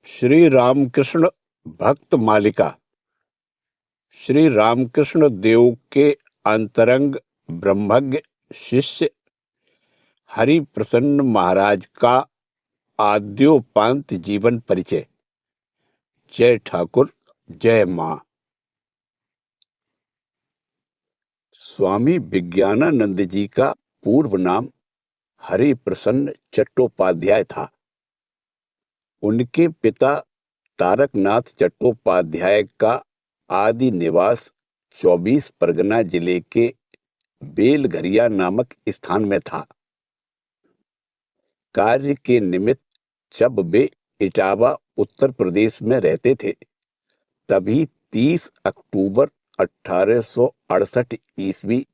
श्री रामकृष्ण भक्त मालिका। श्री रामकृष्ण देव के अंतरंग ब्रह्मज्ञ शिष्य हरि प्रसन्न महाराज का आद्योपांत जीवन परिचय। जय ठाकुर, जय मां। स्वामी विज्ञानानंद जी का पूर्व नाम हरि प्रसन्न चट्टोपाध्याय था। उनके पिता तारकनाथ चट्टोपाध्याय का आदि निवास 24 परगना जिले के बेलघरिया नामक स्थान में था। कार्य के निमित्त जब वे इटावा उत्तर प्रदेश में रहते थे, तभी 30 अक्टूबर 1868 ईस्वी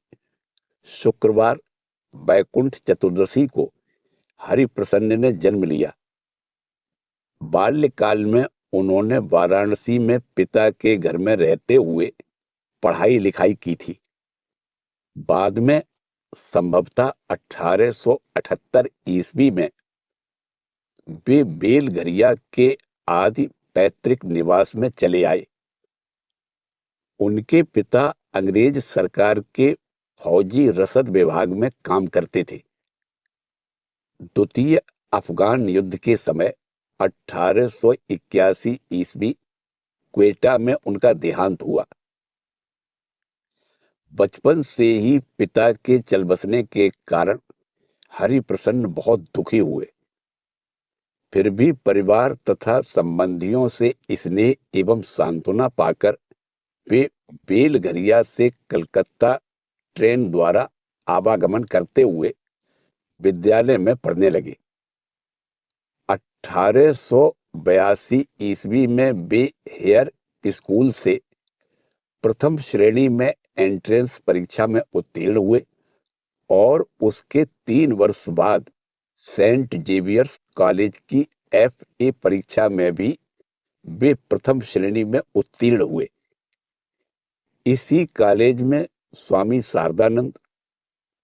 शुक्रवार बैकुंठ चतुर्दशी को हरि प्रसन्न ने जन्म लिया। बाल्यकाल में उन्होंने वाराणसी में पिता के घर में रहते हुए पढ़ाई लिखाई की थी। बाद में संभवतः 1878 ईस्वी में वे बेलघरिया के आदि पैतृक निवास में चले आए। उनके पिता अंग्रेज सरकार के फौजी रसद विभाग में काम करते थे। द्वितीय अफगान युद्ध के समय 1881 ईस्वी क्वेटा में उनका देहांत हुआ। बचपन से ही पिता के चल बसने के कारण हरि प्रसन्न बहुत दुखी हुए। फिर भी परिवार तथा संबंधियों से स्नेह एवं सांत्वना पाकर वे बेलघरिया से कलकत्ता ट्रेन द्वारा आवागमन करते हुए विद्यालय में पढ़ने लगे। 1882 ईस्वी में वे हेयर स्कूल से प्रथम श्रेणी में एंट्रेंस परीक्षा में उत्तीर्ण हुए और उसके 3 वर्ष बाद सेंट जेवियर्स कॉलेज की FA परीक्षा में भी वे प्रथम श्रेणी में उत्तीर्ण हुए। इसी कॉलेज में स्वामी शारदानंद,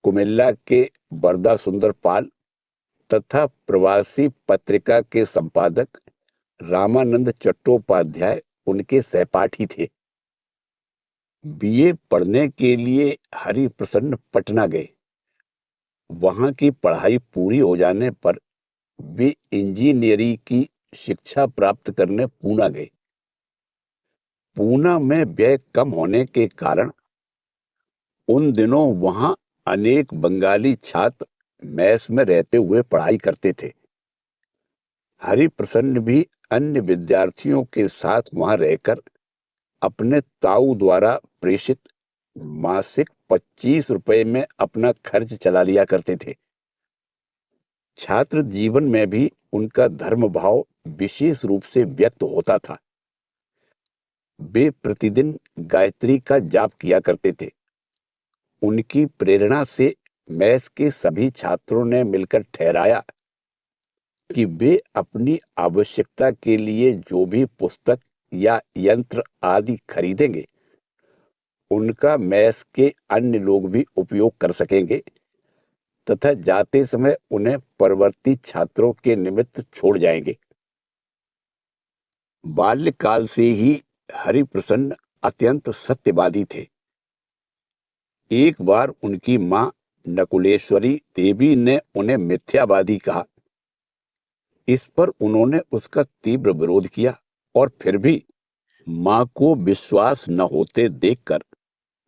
कुमिल्ला के वरदा सुंदर पाल तथा प्रवासी पत्रिका के संपादक रामानंद चट्टोपाध्याय उनके सहपाठी थे। BA पढ़ने के लिए हरि प्रसन्न पटना गए। वहां की पढ़ाई पूरी हो जाने पर वे इंजीनियरिंग की शिक्षा प्राप्त करने पूना गए। पूना में व्यय कम होने के कारण उन दिनों वहां अनेक बंगाली छात्र मेस में रहते हुए पढ़ाई करते थे। हरि प्रसन्न भी अन्य विद्यार्थियों के साथ वहां रहकर अपने ताऊ द्वारा प्रेषित मासिक 25 रुपए में अपना खर्च चला लिया करते थे। छात्र जीवन में भी उनका धर्म भाव विशेष रूप से व्यक्त होता था। वे प्रतिदिन गायत्री का जाप किया करते थे। उनकी प्रेरणा से मेस के सभी छात्रों ने मिलकर ठहराया कि वे अपनी आवश्यकता के लिए जो भी पुस्तक या यंत्र आदि खरीदेंगे, उनका मेस के अन्य लोग भी उपयोग कर सकेंगे तथा जाते समय उन्हें परवर्ती छात्रों के निमित्त छोड़ जाएंगे। बाल्यकाल से ही हरि प्रसन्न अत्यंत सत्यवादी थे। एक बार उनकी मां नकुलेश्वरी देवी ने उन्हें मिथ्यावादी कहा। इस पर उन्होंने उसका तीव्र विरोध किया और फिर भी मां को विश्वास न होते देखकर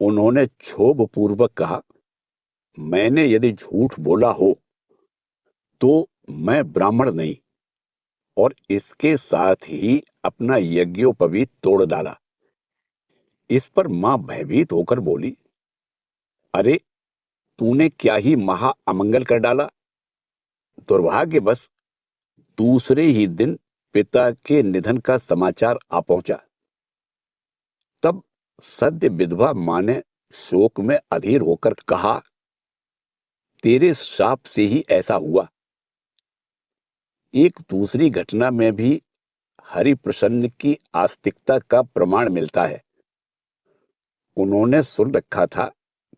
उन्होंने क्षोभपूर्वक कहा, मैंने यदि झूठ बोला हो तो मैं ब्राह्मण नहीं, और इसके साथ ही अपना यज्ञोपवीत तोड़ डाला। इस पर मां भयभीत होकर बोली, अरे तूने क्या ही महा अमंगल कर डाला। दुर्भाग्यवश दूसरे ही दिन पिता के निधन का समाचार आ पहुंचा। तब सद्य विधवा मां ने शोक में अधीर होकर कहा, तेरे शाप से ही ऐसा हुआ। एक दूसरी घटना में भी हरि प्रसन्न की आस्तिकता का प्रमाण मिलता है। उन्होंने सुन रखा था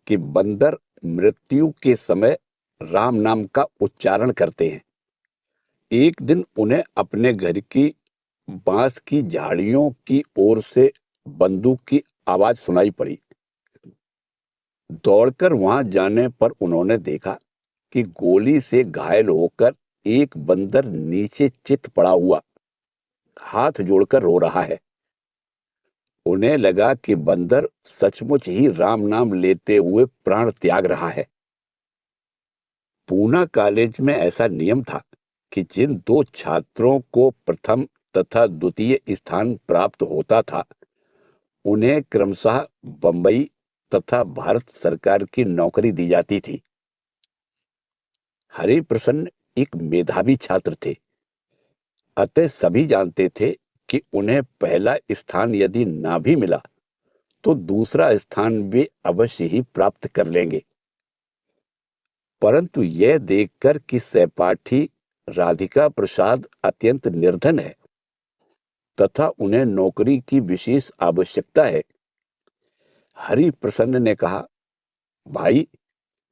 कि बंदर मृत्यु के समय राम नाम का उच्चारण करते हैं। एक दिन उन्हें अपने घर की बांस की झाड़ियों की ओर से बंदूक की आवाज सुनाई पड़ी। दौड़कर वहां जाने पर उन्होंने देखा कि गोली से घायल होकर एक बंदर नीचे चित पड़ा हुआ हाथ जोड़कर रो रहा है। उन्हें लगा कि बंदर सचमुच ही राम नाम लेते हुए प्राण त्याग रहा है। पूना कॉलेज में ऐसा नियम था कि जिन दो छात्रों को प्रथम तथा द्वितीय स्थान प्राप्त होता था, उन्हें क्रमशः बंबई तथा भारत सरकार की नौकरी दी जाती थी। हरिप्रसन्न एक मेधावी छात्र थे, अतः सभी जानते थे कि उन्हें पहला स्थान यदि ना भी मिला तो दूसरा स्थान वे अवश्य ही प्राप्त कर लेंगे। परंतु यह देखकर कि सहपाठी राधिका प्रसाद अत्यंत निर्धन है तथा उन्हें नौकरी की विशेष आवश्यकता है, हरिप्रसन्न ने कहा, भाई,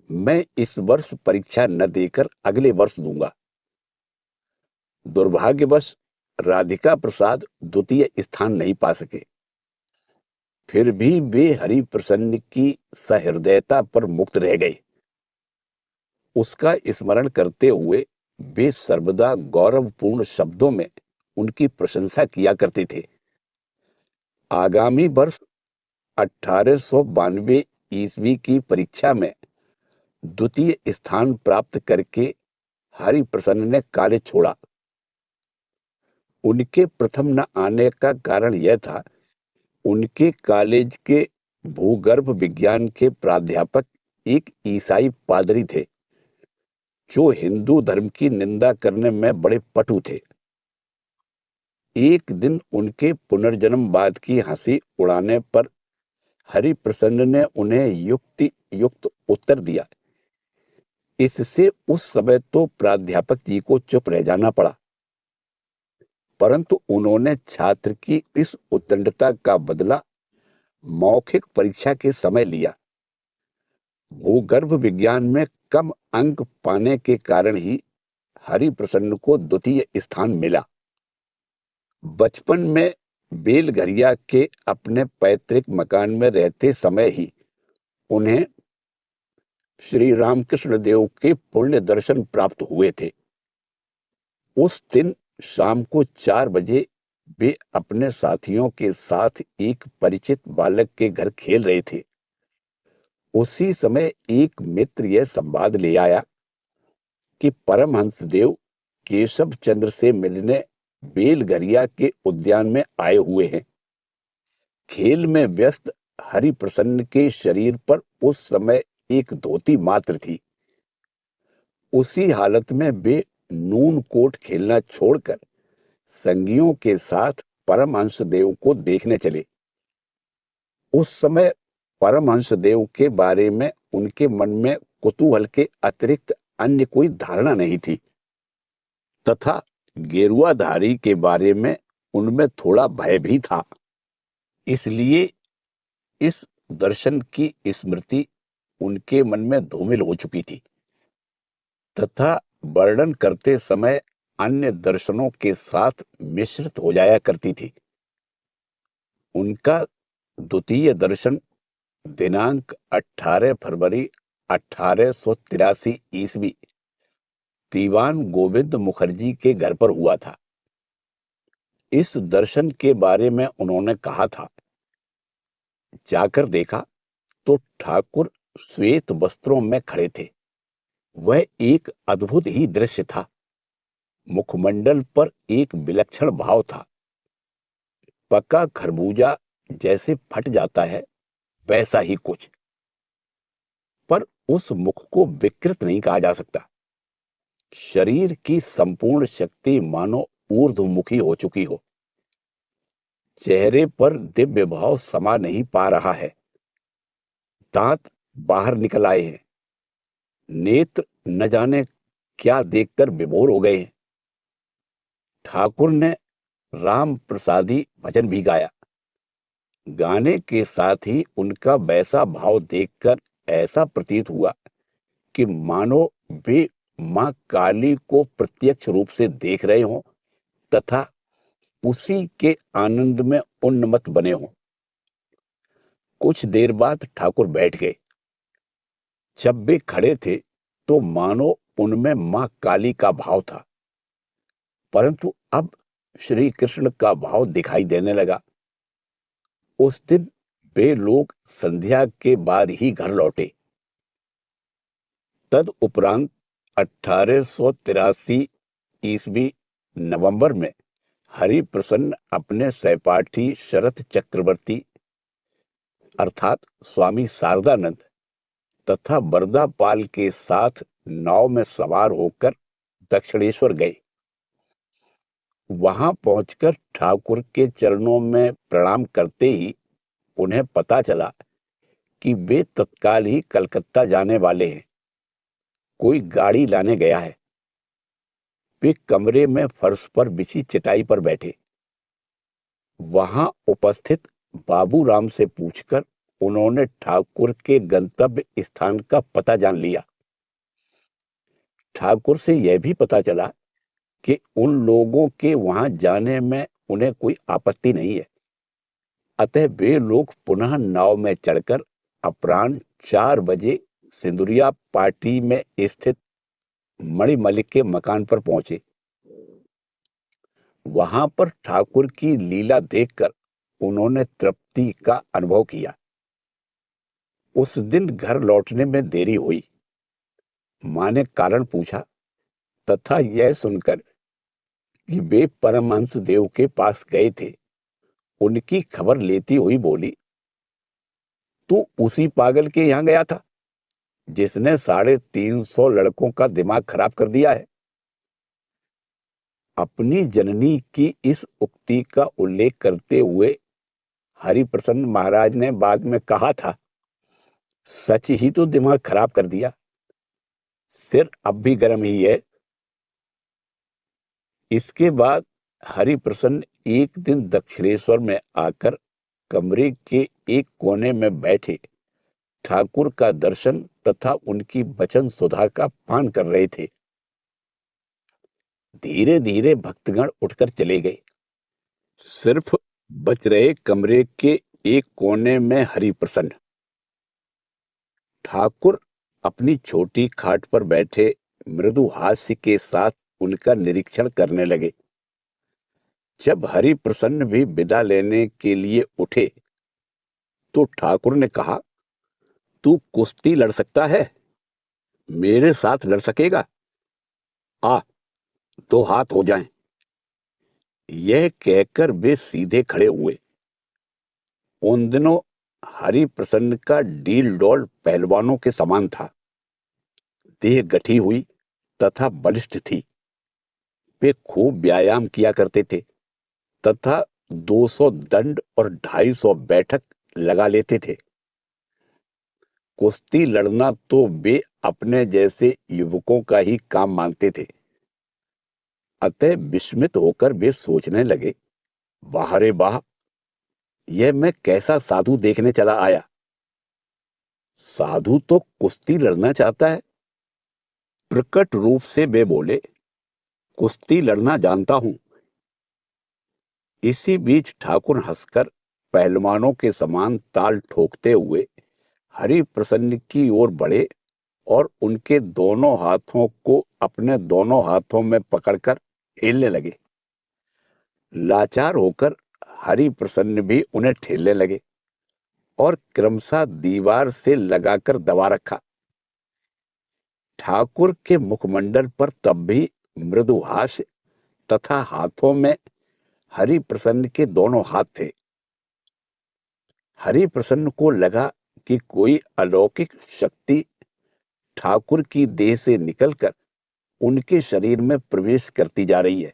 मैं इस वर्ष परीक्षा न देकर अगले वर्ष दूंगा। दुर्भाग्यवश राधिका प्रसाद द्वितीय स्थान नहीं पा सके। फिर भी वे हरिप्रसन्न की सहृदयता पर मुक्त रह गए। उसका स्मरण करते हुए वे सर्वदा गौरवपूर्ण शब्दों में उनकी प्रशंसा किया करते थे। आगामी वर्ष 1892 ईस्वी की परीक्षा में द्वितीय स्थान प्राप्त करके हरिप्रसन्न ने कॉलेज छोड़ा। उनके प्रथम न आने का कारण यह था, उनके कॉलेज के भूगर्भ विज्ञान के प्राध्यापक एक ईसाई पादरी थे, जो हिंदू धर्म की निंदा करने में बड़े पटु थे। एक दिन उनके पुनर्जन्मवाद की हंसी उड़ाने पर हरिप्रसन्न ने उन्हें युक्ति युक्त उत्तर दिया। इससे उस समय तो प्राध्यापक जी को चुप रह जाना पड़ा, परंतु उन्होंने छात्र की इस उद्दंडता का बदला मौखिक परीक्षा के समय लिया। भूगर्भ विज्ञान में कम अंक पाने के कारण ही हरिप्रसन्न को द्वितीय स्थान मिला। बचपन में बेलघरिया के अपने पैतृक मकान में रहते समय ही उन्हें श्री रामकृष्ण देव के पुण्य दर्शन प्राप्त हुए थे। उस दिन शाम को 4 बजे वे अपने साथियों के साथ एक परिचित बालक के घर खेल रहे थे। उसी समय एक मित्र यह संवाद ले आया कि परमहंसदेव केशव चंद्र से मिलने बेलघरिया के उद्यान में आए हुए हैं। खेल में व्यस्त हरिप्रसन्न के शरीर पर उस समय एक धोती मात्र थी। उसी हालत में वे नून कोट खेलना छोड़कर संगियों के साथ परमहंसदेव को देखने चले। उस समय परमहंसदेव के बारे में उनके मन में कुतूहल के अतिरिक्त अन्य कोई धारणा नहीं थी तथा गेरुआधारी के बारे में उनमें थोड़ा भय भी था। इसलिए इस दर्शन की स्मृति उनके मन में धूमिल हो चुकी थी तथा वर्णन करते समय अन्य दर्शनों के साथ मिश्रित हो जाया करती थी। उनका द्वितीय दर्शन दिनांक 18 फरवरी 1883 ईस्वी दीवान गोविंद मुखर्जी के घर पर हुआ था। इस दर्शन के बारे में उन्होंने कहा था, जाकर देखा तो ठाकुर श्वेत वस्त्रों में खड़े थे। वह एक अद्भुत ही दृश्य था। मुखमंडल पर एक विलक्षण भाव था। पका खरबूजा जैसे फट जाता है, वैसा ही कुछ। पर उस मुख को विकृत नहीं कहा जा सकता। शरीर की संपूर्ण शक्ति मानो ऊर्ध्वमुखी हो चुकी हो। चेहरे पर दिव्य भाव समा नहीं पा रहा है। दांत बाहर निकल आए हैं। नेत्र न जाने क्या देखकर विभोर हो गए हैं। ठाकुर ने राम प्रसादी भजन भी गाया। गाने के साथ ही उनका वैसा भाव देखकर ऐसा प्रतीत हुआ कि मानो वे मां काली को प्रत्यक्ष रूप से देख रहे हों तथा उसी के आनंद में उन्मत्त बने हों। कुछ देर बाद ठाकुर बैठ गए। जब वे खड़े थे तो मानो उनमें मां काली का भाव था, परंतु अब श्री कृष्ण का भाव दिखाई देने लगा। उस दिन वे लोग संध्या के बाद ही घर लौटे। तद उपरांत 1883 ईस्वी नवंबर में हरि प्रसन्न अपने सहपाठी शरत चक्रवर्ती अर्थात स्वामी शारदानंद तथा बरदापाल के साथ नाव में सवार होकर दक्षिणेश्वर गए। वहां पहुंचकर ठाकुर के चरणों में प्रणाम करते ही उन्हें पता चला कि वे तत्काल ही कलकत्ता जाने वाले हैं। कोई गाड़ी लाने गया है। वे कमरे में फर्श पर बिछी चटाई पर बैठे। वहां उपस्थित बाबूराम से पूछकर उन्होंने ठाकुर के गंतव्य स्थान का पता जान लिया। ठाकुर से यह भी पता चला कि उन लोगों के वहां जाने में उन्हें कोई आपत्ति नहीं है। अतः वे लोग पुनः नाव में चढ़कर अपराह्न 4 बजे सिंदुरिया पार्टी में स्थित मणिमल्लिक के मकान पर पहुंचे। वहां पर ठाकुर की लीला देखकर उन्होंने तृप्ति का अनुभव किया। उस दिन घर लौटने में देरी हुई। मां ने कारण पूछा तथा यह सुनकर कि वे परमहंस देव के पास गए थे, उनकी खबर लेती हुई बोली, तू उसी पागल के यहां गया था जिसने 350 लड़कों का दिमाग खराब कर दिया है। अपनी जननी की इस उक्ति का उल्लेख करते हुए हरिप्रसन्न महाराज ने बाद में कहा था, सच ही तो दिमाग खराब कर दिया, सिर अब भी गर्म ही है। इसके बाद हरिप्रसन्न एक दिन दक्षिणेश्वर में आकर कमरे के एक कोने में बैठे ठाकुर का दर्शन तथा उनकी वचन सुधा का पान कर रहे थे। धीरे धीरे भक्तगण उठकर चले गए। सिर्फ बच रहे कमरे के एक कोने में हरिप्रसन्न। ठाकुर अपनी छोटी खाट पर बैठे मृदु हास्य के साथ उनका निरीक्षण करने लगे। जब हरिप्रसन्न भी विदा लेने के लिए उठे तो ठाकुर ने कहा, तू कुश्ती लड़ सकता है, मेरे साथ लड़ सकेगा? आ, 2 हाथ हो जाएं। यह कहकर वे सीधे खड़े हुए। उन दिनों हरिप्रसन्न का डील डौल पहलवानों के समान था। देह गठी हुई तथा बलिष्ठ थी। वे खूब व्यायाम किया करते थे तथा 200 दंड और 250 बैठक लगा लेते थे। कुश्ती लड़ना तो वे अपने जैसे युवकों का ही काम मानते थे। अतः विस्मित होकर वे सोचने लगे, वाह रे वाह, यह मैं कैसा साधु देखने चला आया। साधु तो कुश्ती लड़ना चाहता है। प्रकट रूप से वे बोले, कुश्ती लड़ना जानता हूं। इसी बीच ठाकुर हंसकर पहलवानों के समान ताल ठोकते हुए हरिप्रसन्न की ओर बढ़े और उनके दोनों हाथों को अपने दोनों हाथों में पकड़कर हिलने लगे। लाचार होकर हरिप्रसन्न भी उन्हें ठेलने लगे और क्रमशः दीवार से लगाकर दबा रखा। ठाकुर के मुखमंडल पर तब भी मृदु हास्य तथा हाथों में हरिप्रसन्न के दोनों हाथ थे। हरिप्रसन्न को लगा कि कोई अलौकिक शक्ति ठाकुर की देह से निकलकर उनके शरीर में प्रवेश करती जा रही है।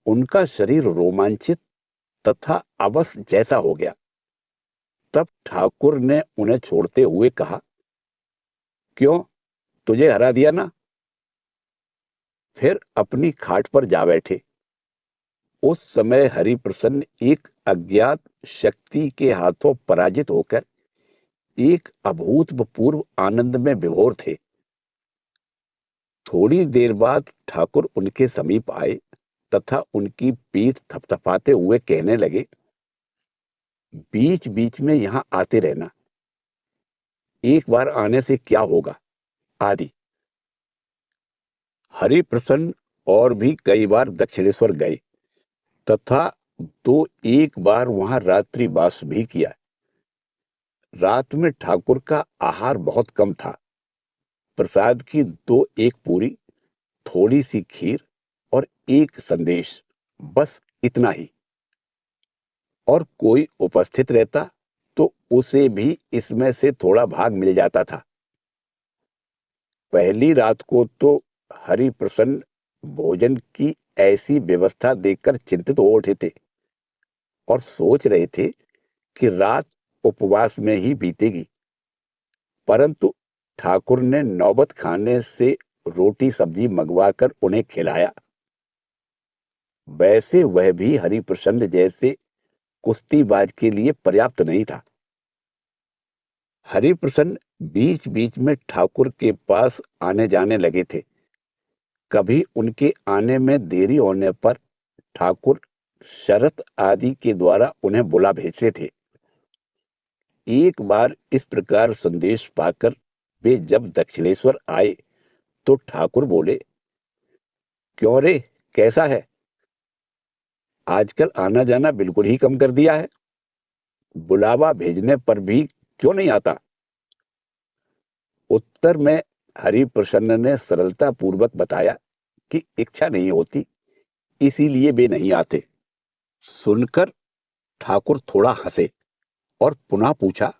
उनका शरीर रोमांचित तथा अवश जैसा हो गया। तब ठाकुर ने उन्हें छोड़ते हुए कहा, क्यों, तुझे हरा दिया ना? फिर अपनी खाट पर जा बैठे। उस समय हरिप्रसन्न एक अज्ञात शक्ति के हाथों पराजित होकर एक अभूतपूर्व आनंद में विभोर थे। थोड़ी देर बाद ठाकुर उनके समीप आए तथा उनकी पीठ थपथपाते हुए कहने लगे, बीच बीच में यहां आते रहना, एक बार आने से क्या होगा आदि। हरिप्रसन्न और भी कई बार दक्षिणेश्वर गए तथा दो एक बार वहां रात्रि वास भी किया। रात में ठाकुर का आहार बहुत कम था। प्रसाद की दो एक पूरी, थोड़ी सी खीर और एक संदेश, बस इतना ही। और कोई उपस्थित रहता तो उसे भी इसमें से थोड़ा भाग मिल जाता था। पहली रात को तो हरिप्रसन्न भोजन की ऐसी व्यवस्था देखकर चिंतित हो उठे थे और सोच रहे थे कि रात उपवास में ही बीतेगी, परंतु ठाकुर ने नौबत खाने से रोटी सब्जी मंगवाकर उन्हें खिलाया। वैसे वह भी हरिप्रसन्न जैसे कुश्तीबाज के लिए पर्याप्त नहीं था। हरिप्रसन्न बीच बीच में ठाकुर के पास आने जाने लगे थे। कभी उनके आने में देरी होने पर ठाकुर शरत आदि के द्वारा उन्हें बुला भेजते थे। एक बार इस प्रकार संदेश पाकर वे जब दक्षिणेश्वर आए तो ठाकुर बोले, क्यों रे, कैसा है? आजकल आना जाना बिल्कुल ही कम कर दिया है। बुलावा भेजने पर भी क्यों नहीं आता? उत्तर में हरिप्रसन्न ने सरलता पूर्वक बताया कि इच्छा नहीं होती, इसीलिए वे नहीं आते। सुनकर ठाकुर थोड़ा हंसे और पुनः पूछा,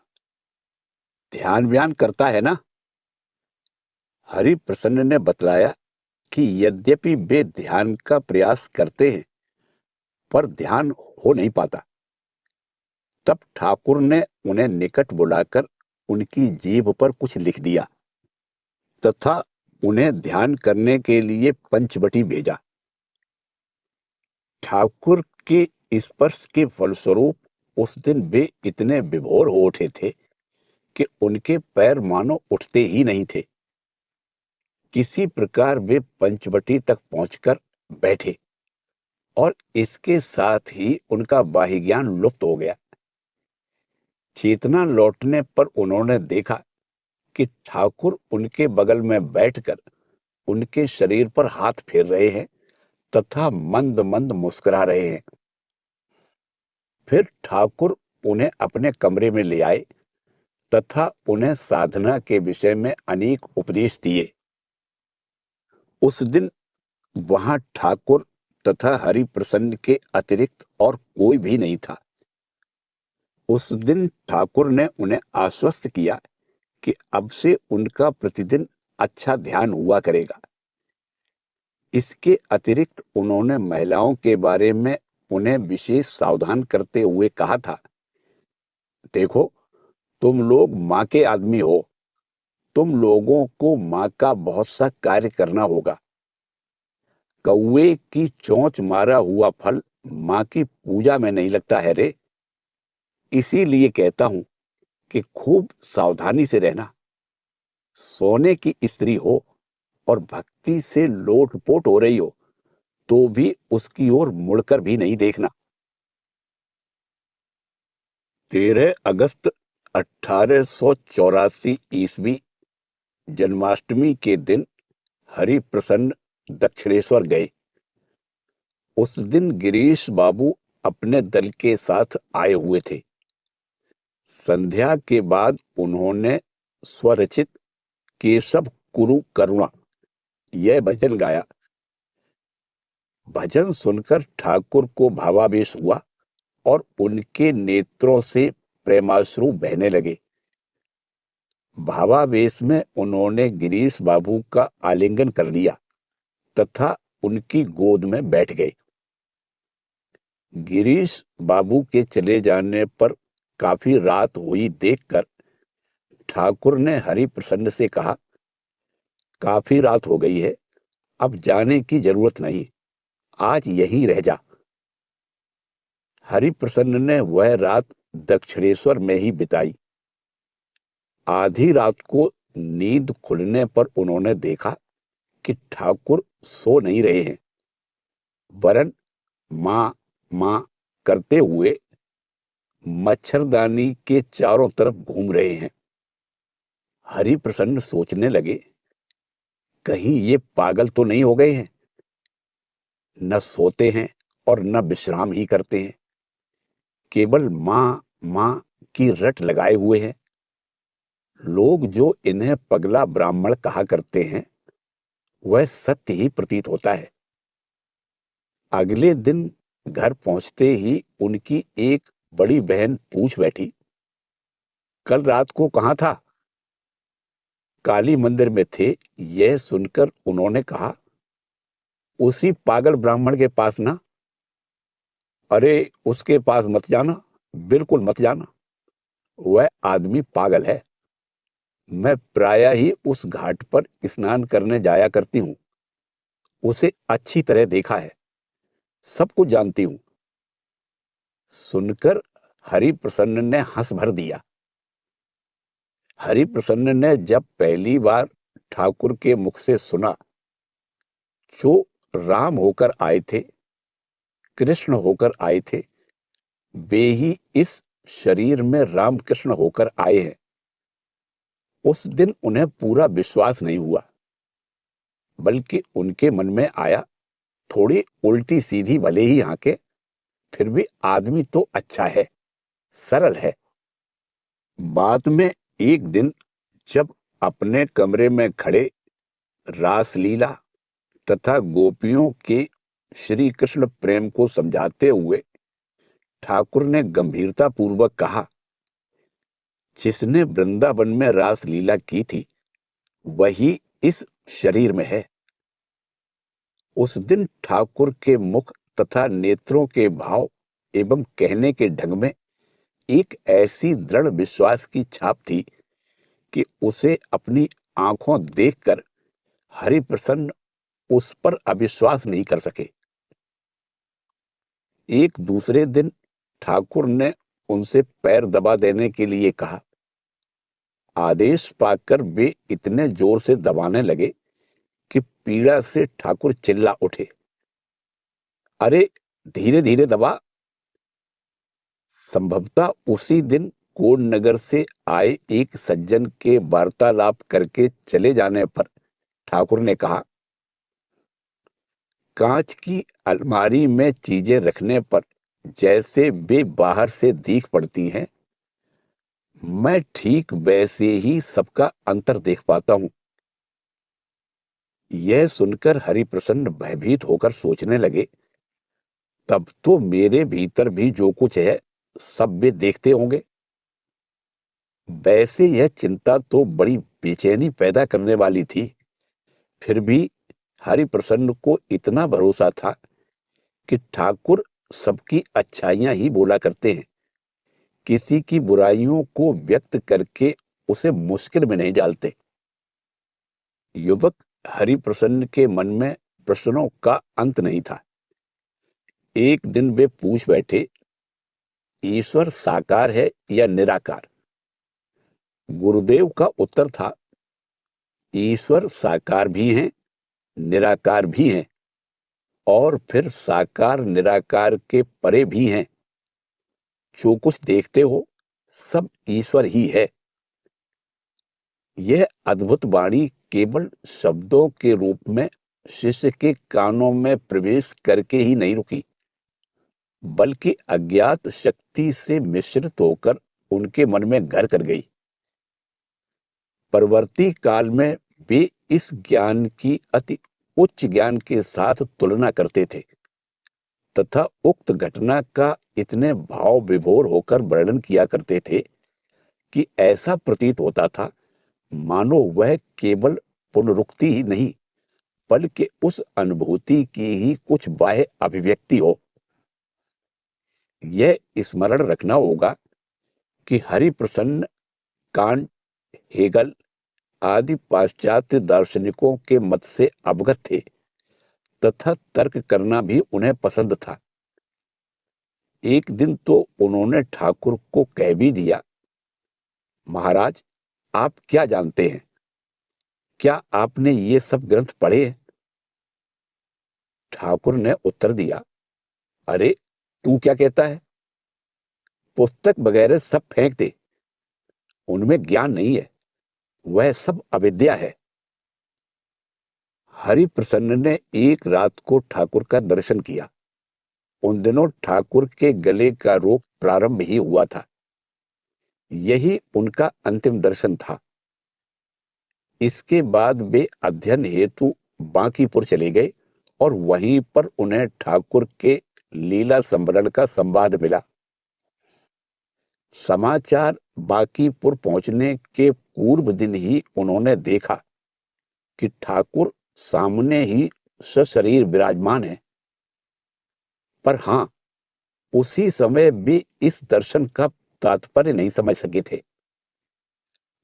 ध्यान व्यान करता है ना? हरिप्रसन्न ने बतलाया कि यद्यपि वे ध्यान का प्रयास करते हैं पर ध्यान हो नहीं पाता। तब ठाकुर ने उन्हें निकट बुलाकर उनकी जीभ पर कुछ लिख दिया तथा उन्हें ध्यान करने के लिए पंचवटी भेजा। ठाकुर के स्पर्श के फलस्वरूप उस दिन वे इतने विभोर हो उठे थे कि उनके पैर मानो उठते ही नहीं थे। किसी प्रकार वे पंचवटी तक पहुंचकर बैठे और इसके साथ ही उनका बाह्य ज्ञान लुप्त हो गया। चेतना लौटने पर उन्होंने देखा कि ठाकुर उनके बगल में बैठकर उनके शरीर पर हाथ फेर रहे हैं तथा मंद मंद मुस्कुरा रहे हैं। फिर ठाकुर उन्हें अपने कमरे में ले आए तथा उन्हें साधना के विषय में अनेक उपदेश दिए। उस दिन वहां ठाकुर तथा हरिप्रसन्न के अतिरिक्त और कोई भी नहीं था। उस दिन ठाकुर ने उन्हें आश्वस्त किया कि अब से उनका प्रतिदिन अच्छा ध्यान हुआ करेगा। इसके अतिरिक्त उन्होंने महिलाओं के बारे में उन्हें विशेष सावधान करते हुए कहा था, देखो, तुम लोग माँ के आदमी हो, तुम लोगों को माँ का बहुत सा कार्य करना होगा। कौवे की चोंच मारा हुआ फल माँ की पूजा में नहीं लगता है रे। इसीलिए कहता हूं कि खूब सावधानी से रहना। सोने की स्त्री हो और भक्ति से लोटपोट हो रही हो तो भी उसकी ओर मुड़कर भी नहीं देखना। 13 अगस्त 1884 ईस्वी जन्माष्टमी के दिन हरिप्रसन्न दक्षिणेश्वर गए। उस दिन गिरीश बाबू अपने दल के साथ आए हुए थे। संध्या के बाद उन्होंने स्वरचित केशव कुरु करुणा यह भजन गाया। भजन सुनकर ठाकुर को भावावेश हुआ और उनके नेत्रों से प्रेमाश्रु बहने लगे। भावावेश में उन्होंने गिरीश बाबू का आलिंगन कर लिया तथा उनकी गोद में बैठ गए। गिरीश बाबू के चले जाने पर काफी रात हुई देखकर ठाकुर ने हरिप्रसन्न से कहा, काफी रात हो गई है, अब जाने की जरूरत नहीं, आज यहीं रह जा। हरिप्रसन्न ने वह रात दक्षिणेश्वर में ही बिताई। आधी रात को नींद खुलने पर उन्होंने देखा कि ठाकुर सो नहीं रहे हैं, वरन माँ माँ करते हुए मच्छरदानी के चारों तरफ घूम रहे हैं। हरिप्रसन्न सोचने लगे, कहीं ये पागल तो नहीं हो गए हैं। न सोते हैं और न विश्राम ही करते हैं, केवल माँ माँ की रट लगाए हुए हैं। लोग जो इन्हें पगला ब्राह्मण कहा करते हैं, वह सत्य ही प्रतीत होता है। अगले दिन घर पहुंचते ही उनकी एक बड़ी बहन पूछ बैठी, कल रात को कहाँ था? काली मंदिर में थे। यह सुनकर उन्होंने कहा, उसी पागल ब्राह्मण के पास ना। अरे उसके पास मत जाना, बिल्कुल मत जाना। वह आदमी पागल है। मैं प्रायः ही उस घाट पर स्नान करने जाया करती हूँ। उसे अच्छी तरह देखा है, सब कुछ जानती हूँ। सुनकर हरिप्रसन्न ने हंस भर दिया। हरिप्रसन्न ने जब पहली बार ठाकुर के मुख से सुना, जो राम होकर आए थे, कृष्ण होकर आए थे, वे ही इस शरीर में रामकृष्ण होकर आए हैं, उस दिन उन्हें पूरा विश्वास नहीं हुआ। बल्कि उनके मन में आया, थोड़ी उल्टी सीधी भले ही आंखें, फिर भी आदमी तो अच्छा है, सरल है। बाद में एक दिन जब अपने कमरे में खड़े रासलीला तथा गोपियों के श्री कृष्ण प्रेम को समझाते हुए ठाकुर ने गंभीरता पूर्वक कहा, जिसने वृंदावन में रासलीला की थी, वही इस शरीर में है। उस दिन ठाकुर के मुख तथा नेत्रों के भाव एवं कहने के ढंग में एक ऐसी दृढ़ विश्वास की छाप थी कि उसे अपनी आंखों देखकर हरिप्रसन्न उस पर अविश्वास नहीं कर सके। एक दूसरे दिन ठाकुर ने उनसे पैर दबा देने के लिए कहा। आदेश पाकर वे इतने जोर से दबाने लगे कि पीड़ा से ठाकुर चिल्ला उठे, अरे धीरे धीरे दबा। संभवतः उसी दिन कोडनगर से आए एक सज्जन के वार्तालाप करके चले जाने पर ठाकुर ने कहा, कांच की अलमारी में चीजें रखने पर जैसे वे बाहर से दीख पड़ती हैं, मैं ठीक वैसे ही सबका अंतर देख पाता हूं। यह सुनकर हरिप्रसन्न भयभीत होकर सोचने लगे, तब तो मेरे भीतर भी जो कुछ है सब वे देखते होंगे। वैसे यह चिंता तो बड़ी बेचैनी पैदा करने वाली थी, फिर भी हरिप्रसन्न को इतना भरोसा था कि ठाकुर सबकी अच्छाइयां ही बोला करते हैं, किसी की बुराइयों को व्यक्त करके उसे मुश्किल में नहीं डालते। युवक हरिप्रसन्न के मन में प्रश्नों का अंत नहीं था। एक दिन वे पूछ बैठे, ईश्वर साकार है या निराकार? गुरुदेव का उत्तर था, ईश्वर साकार भी हैं, निराकार भी हैं, और फिर साकार निराकार के परे भी हैं। जो कुछ देखते हो सब ईश्वर ही है। यह अद्भुत वाणी केवल शब्दों के रूप में शिष्य के कानों में प्रवेश करके ही नहीं रुकी, बल्कि अज्ञात शक्ति से मिश्रित होकर उनके मन में घर कर गई। परवर्ती काल में वे इस ज्ञान की अति उच्च ज्ञान के साथ तुलना करते थे तथा उक्त घटना का इतने भाव विभोर होकर वर्णन किया करते थे कि ऐसा प्रतीत होता था मानो वह केवल पुनरुक्ति ही नहीं, बल्कि उस अनुभूति की ही कुछ बाह्य अभिव्यक्ति हो। यह स्मरण रखना होगा कि हरिप्रसन्न कांट, हेगल आदि पाश्चात्य दार्शनिकों के मत से अवगत थे तथा तर्क करना भी उन्हें पसंद था। एक दिन तो उन्होंने ठाकुर को कह भी दिया, महाराज आप क्या जानते हैं? क्या आपने ये सब ग्रंथ पढ़े हैं? ठाकुर ने उत्तर दिया, अरे तू क्या कहता है, पुस्तक वगैरह सब फेंक दे, उनमें ज्ञान नहीं है, वह सब अविद्या है। हरिप्रसन्न ने एक रात को ठाकुर का दर्शन किया। उन दिनों ठाकुर के गले का रोग प्रारंभ ही हुआ था। यही उनका अंतिम दर्शन था। इसके बाद वे अध्ययन हेतु बांकीपुर चले गए और वहीं पर उन्हें ठाकुर के लीला संवरण का संवाद मिला। समाचार बांकीपुर पहुंचने के पूर्व दिन ही उन्होंने देखा कि ठाकुर सामने ही सशरीर विराजमान है। पर हां, उसी समय वे इस दर्शन का तात्पर्य नहीं समझ सके थे।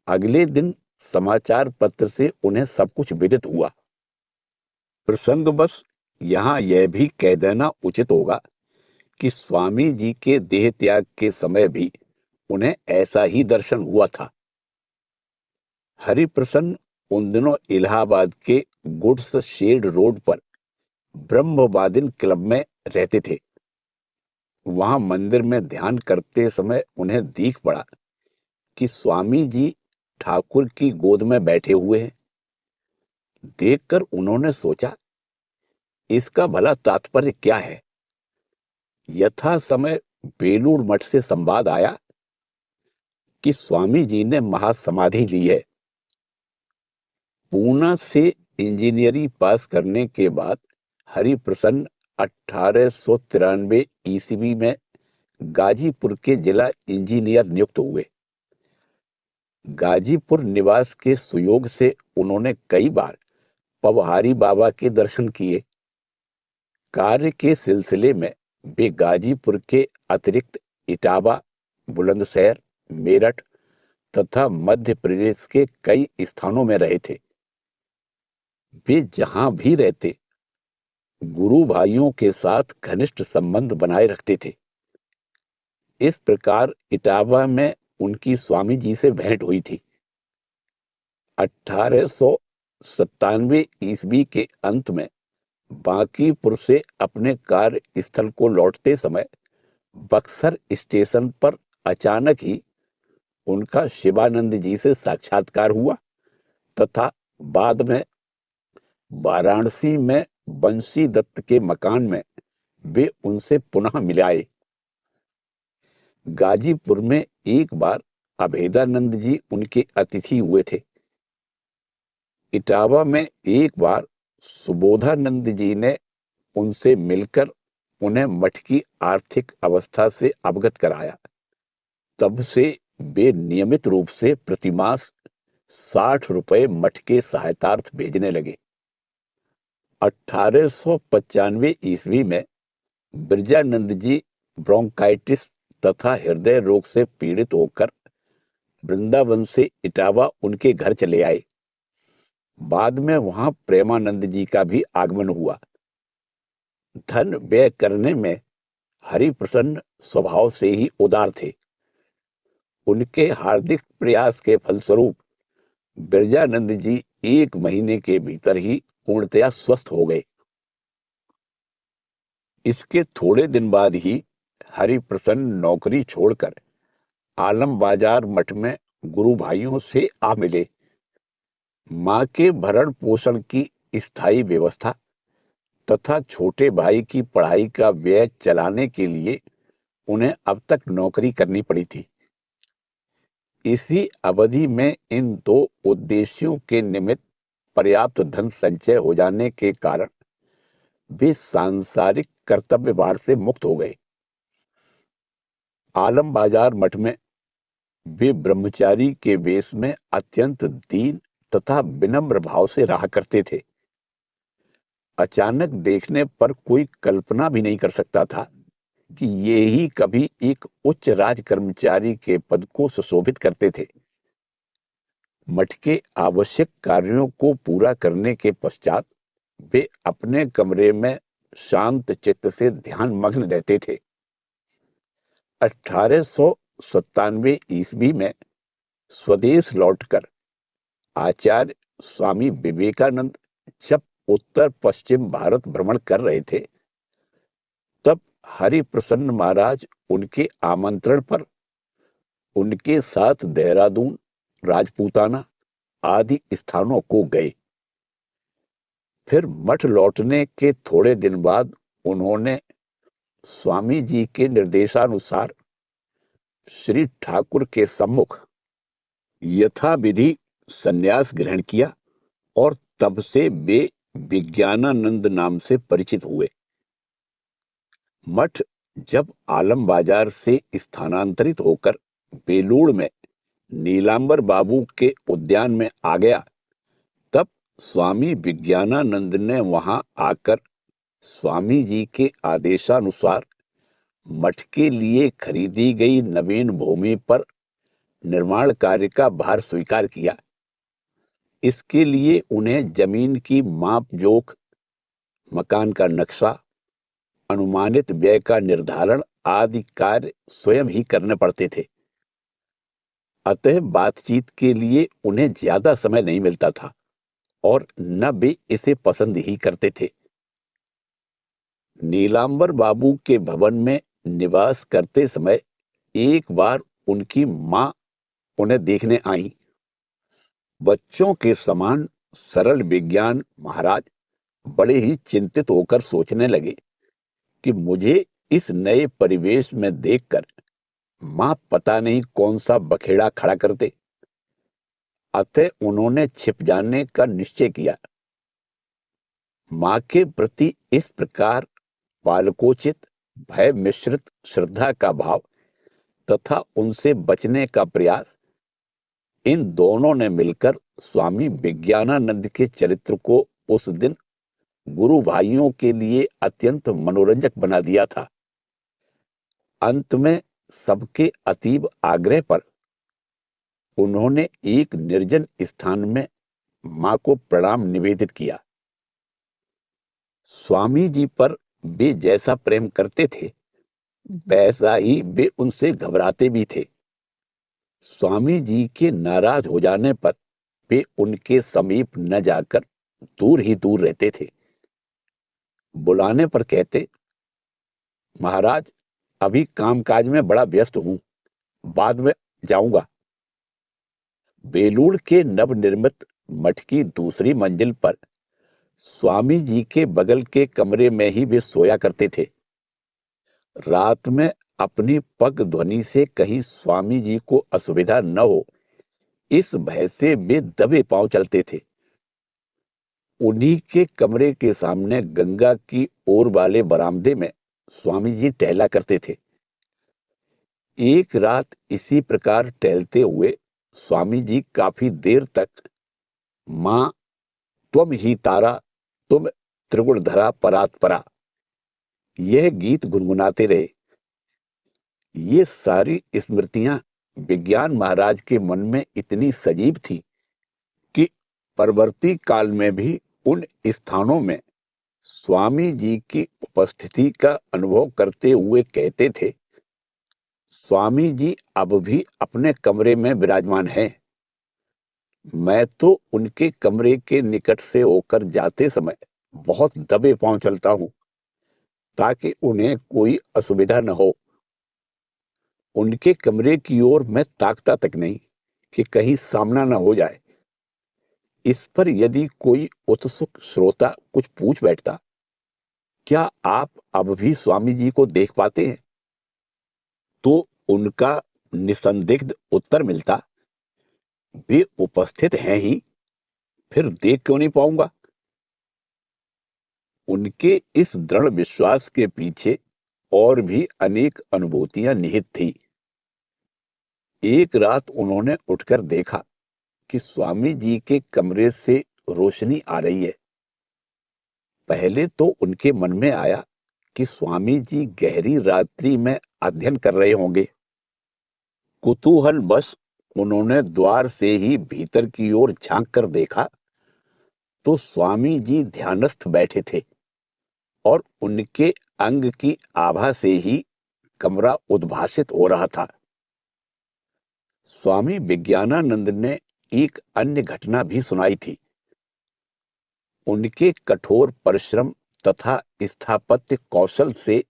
अगले दिन समाचार पत्र से उन्हें सब कुछ विदित हुआ। प्रसंगवश यहां यह भी कह देना उचित होगा कि स्वामी जी के देह त्याग के समय भी उन्हें ऐसा ही दर्शन हुआ था। हरिप्रसन्न उन दिनों इलाहाबाद के गुड्स शेड रोड पर ब्रह्मवादिन क्लब में रहते थे। वहां मंदिर में ध्यान करते समय उन्हें दिख पड़ा कि स्वामी जी ठाकुर की गोद में बैठे हुए हैं। देखकर उन्होंने सोचा, इसका भला तात्पर्य क्या है। यथा समय बेलूर मठ से संवाद आया कि स्वामी जी ने महासमाधि ली है। पूना से इंजीनियरिंग पास करने के बाद हरिप्रसन्न 1893 ईस्वी में गाजीपुर के जिला इंजीनियर नियुक्त हुए। गाजीपुर निवास के सुयोग से उन्होंने कई बार पवहारी बाबा के दर्शन किए। कार्य के सिलसिले में वे गाजीपुर के अतिरिक्त इटावा, बुलंदशहर, मेरठ तथा मध्य प्रदेश के कई स्थानों में रहे थे। वे जहां भी रहते, गुरु भाइयों के साथ घनिष्ठ संबंध बनाए रखते थे। इस प्रकार इटावा में उनकी स्वामी जी से भेंट हुई थी। 1897 ईस्वी के अंत में बांकीपुर से अपने कार्य स्थल को लौटते समय बक्सर स्टेशन पर अचानक ही उनका शिवानंद जी से साक्षात्कार हुआ तथा बाद में वाराणसी में बंशी दत्त के मकान में वे उनसे पुनः मिलाए। गाजीपुर में एक बार अभेदानंद जी उनके अतिथि हुए थे। इटावा में एक बार सुबोधानंद जी ने उनसे मिलकर उन्हें मठ की आर्थिक अवस्था से अवगत कराया। तब से वे नियमित रूप से प्रतिमास 60 रुपए मठ के सहायतार्थ भेजने लगे। 1895 ईस्वी में बिरजानंद जी ब्रोंकाइटिस तथा हृदय रोग से पीड़ित होकर वृंदावन से इटावा उनके घर चले आए। बाद में वहां प्रेमानंद जी का भी आगमन हुआ। धन व्यय करने में हरिप्रसन्न स्वभाव से ही उदार थे। उनके हार्दिक प्रयास के फलस्वरूप बिरजानंद जी 1 महीने के भीतर ही पूर्णतया स्वस्थ हो गए। इसके थोड़े दिन बाद ही हरिप्रसन्न नौकरी छोड़कर आलम बाजार मठ में गुरु भाइयों से आ मिले। मां के भरण पोषण की स्थायी व्यवस्था तथा छोटे भाई की पढ़ाई का व्यय चलाने के लिए उन्हें अब तक नौकरी करनी पड़ी थी। इसी अवधि में इन 2 उद्देश्यों के निमित्त पर्याप्त धन संचय हो जाने के कारण वे सांसारिक कर्तव्य भार से मुक्त हो गए। आलम बाजार मठ में वे ब्रह्मचारी के वेश में अत्यंत दीन तथा विनम्र भाव से रहा करते थे। अचानक देखने पर कोई कल्पना भी नहीं कर सकता था कि ये ही कभी एक उच्च राज कर्मचारी के पद को सुशोभित करते थे। मठ के आवश्यक कार्यों को पूरा करने के पश्चात वे अपने कमरे में शांत चित्त से ध्यान मग्न रहते थे। 1897 ईस्वी में स्वदेश लौटकर आचार्य स्वामी विवेकानंद जब उत्तर पश्चिम भारत भ्रमण कर रहे थे, तब हरिप्रसन्न महाराज उनके आमंत्रण पर उनके साथ देहरादून, राजपूताना आदि स्थानों को गए। फिर मठ लौटने के थोड़े दिन बाद उन्होंने स्वामी जी के निर्देशानुसार श्री ठाकुर के सम्मुख यथाविधि संन्यास ग्रहण किया और तब से वे विज्ञानानंद नाम से परिचित हुए। मठ जब आलम बाजार से स्थानांतरित होकर बेलूड़ में नीलांबर बाबू के उद्यान में आ गया, तब स्वामी विज्ञानानंद ने वहां आकर स्वामी जी के आदेशानुसार मठ के लिए खरीदी गई नवीन भूमि पर निर्माण कार्य का भार स्वीकार किया। इसके लिए उन्हें जमीन की माप जोख, मकान का नक्शा, अनुमानित व्यय का निर्धारण आदि कार्य स्वयं ही करने पड़ते थे। अतः बातचीत के लिए उन्हें ज्यादा समय नहीं मिलता था और न वे इसे पसंद ही करते थे। नीलांबर बाबू के भवन में निवास करते समय एक बार उनकी मां उन्हें देखने आई। बच्चों के समान सरल विज्ञान महाराज बड़े ही चिंतित होकर सोचने लगे कि मुझे इस नए परिवेश में देखकर मां पता नहीं कौन सा बखेड़ा खड़ा कर दे। अतः उन्होंने छिप जाने का निश्चय किया। मां के प्रति इस प्रकार बालकोचित, भय मिश्रित श्रद्धा का भाव तथा उनसे बचने का प्रयास, इन दोनों ने मिलकर स्वामी विज्ञानानंद के चरित्र को उस दिन गुरु भाइयों के लिए अत्यंत मनोरंजक बना दिया था। अंत में सबके अतीब आग्रह पर उन्होंने एक निर्जन स्थान में मां को प्रणाम निवेदित किया। स्वामी जी पर वे जैसा प्रेम करते थे, वैसा ही वे उनसे घबराते भी थे। स्वामी जी के नाराज हो जाने पर वे उनके समीप न जाकर दूर ही दूर रहते थे। बुलाने पर कहते, महाराज अभी कामकाज में बड़ा व्यस्त हूं, बाद में जाऊंगा। बेलूड़ के नवनिर्मित मठ की दूसरी मंजिल पर स्वामी जी के बगल के कमरे में ही वे सोया करते थे। रात में अपनी पग ध्वनि से कहीं स्वामी जी को असुविधा न हो, इस भय से वे दबे पांव चलते थे। उन्हीं के कमरे के सामने गंगा की ओर वाले बरामदे में स्वामी जी टहला करते थे। एक रात इसी प्रकार टहलते हुए स्वामी जी काफी देर तक मां त्वम ही तारा तुम त्रिगुणधरा परात्परा यह गीत गुनगुनाते रहे। ये सारी स्मृतियां विज्ञान महाराज के मन में इतनी सजीव थी कि परवर्ती काल में भी उन स्थानों में स्वामी जी की उपस्थिति का अनुभव करते हुए कहते थे, स्वामी जी अब भी अपने कमरे में विराजमान हैं। मैं तो उनके कमरे के निकट से होकर जाते समय बहुत दबे पांव चलता हूं, ताकि उन्हें कोई असुविधा न हो। उनके कमरे की ओर मैं ताकता तक नहीं कि कहीं सामना न हो जाए। इस पर यदि कोई उत्सुक श्रोता कुछ पूछ बैठता, क्या आप अब भी स्वामी जी को देख पाते हैं, तो उनका निसंदिग्ध उत्तर मिलता, वे उपस्थित हैं ही, फिर देख क्यों नहीं पाऊंगा। उनके इस दृढ़ विश्वास के पीछे और भी अनेक अनुभूतियां निहित थी। एक रात उन्होंने उठकर देखा कि स्वामी जी के कमरे से रोशनी आ रही है। पहले तो उनके मन में आया कि स्वामी जी गहरी रात्रि में अध्ययन कर रहे होंगे। कुतूहल बस उन्होंने द्वार से ही भीतर की ओर झांक कर देखा तो स्वामी जी ध्यानस्थ बैठे थे और उनके अंग की आभा से ही कमरा उद्भासित हो रहा था। स्वामी विज्ञानानंद ने एक अन्य घटना भी सुनाई थी। उनके कठोर परिश्रम तथा स्थापत्य कौशल से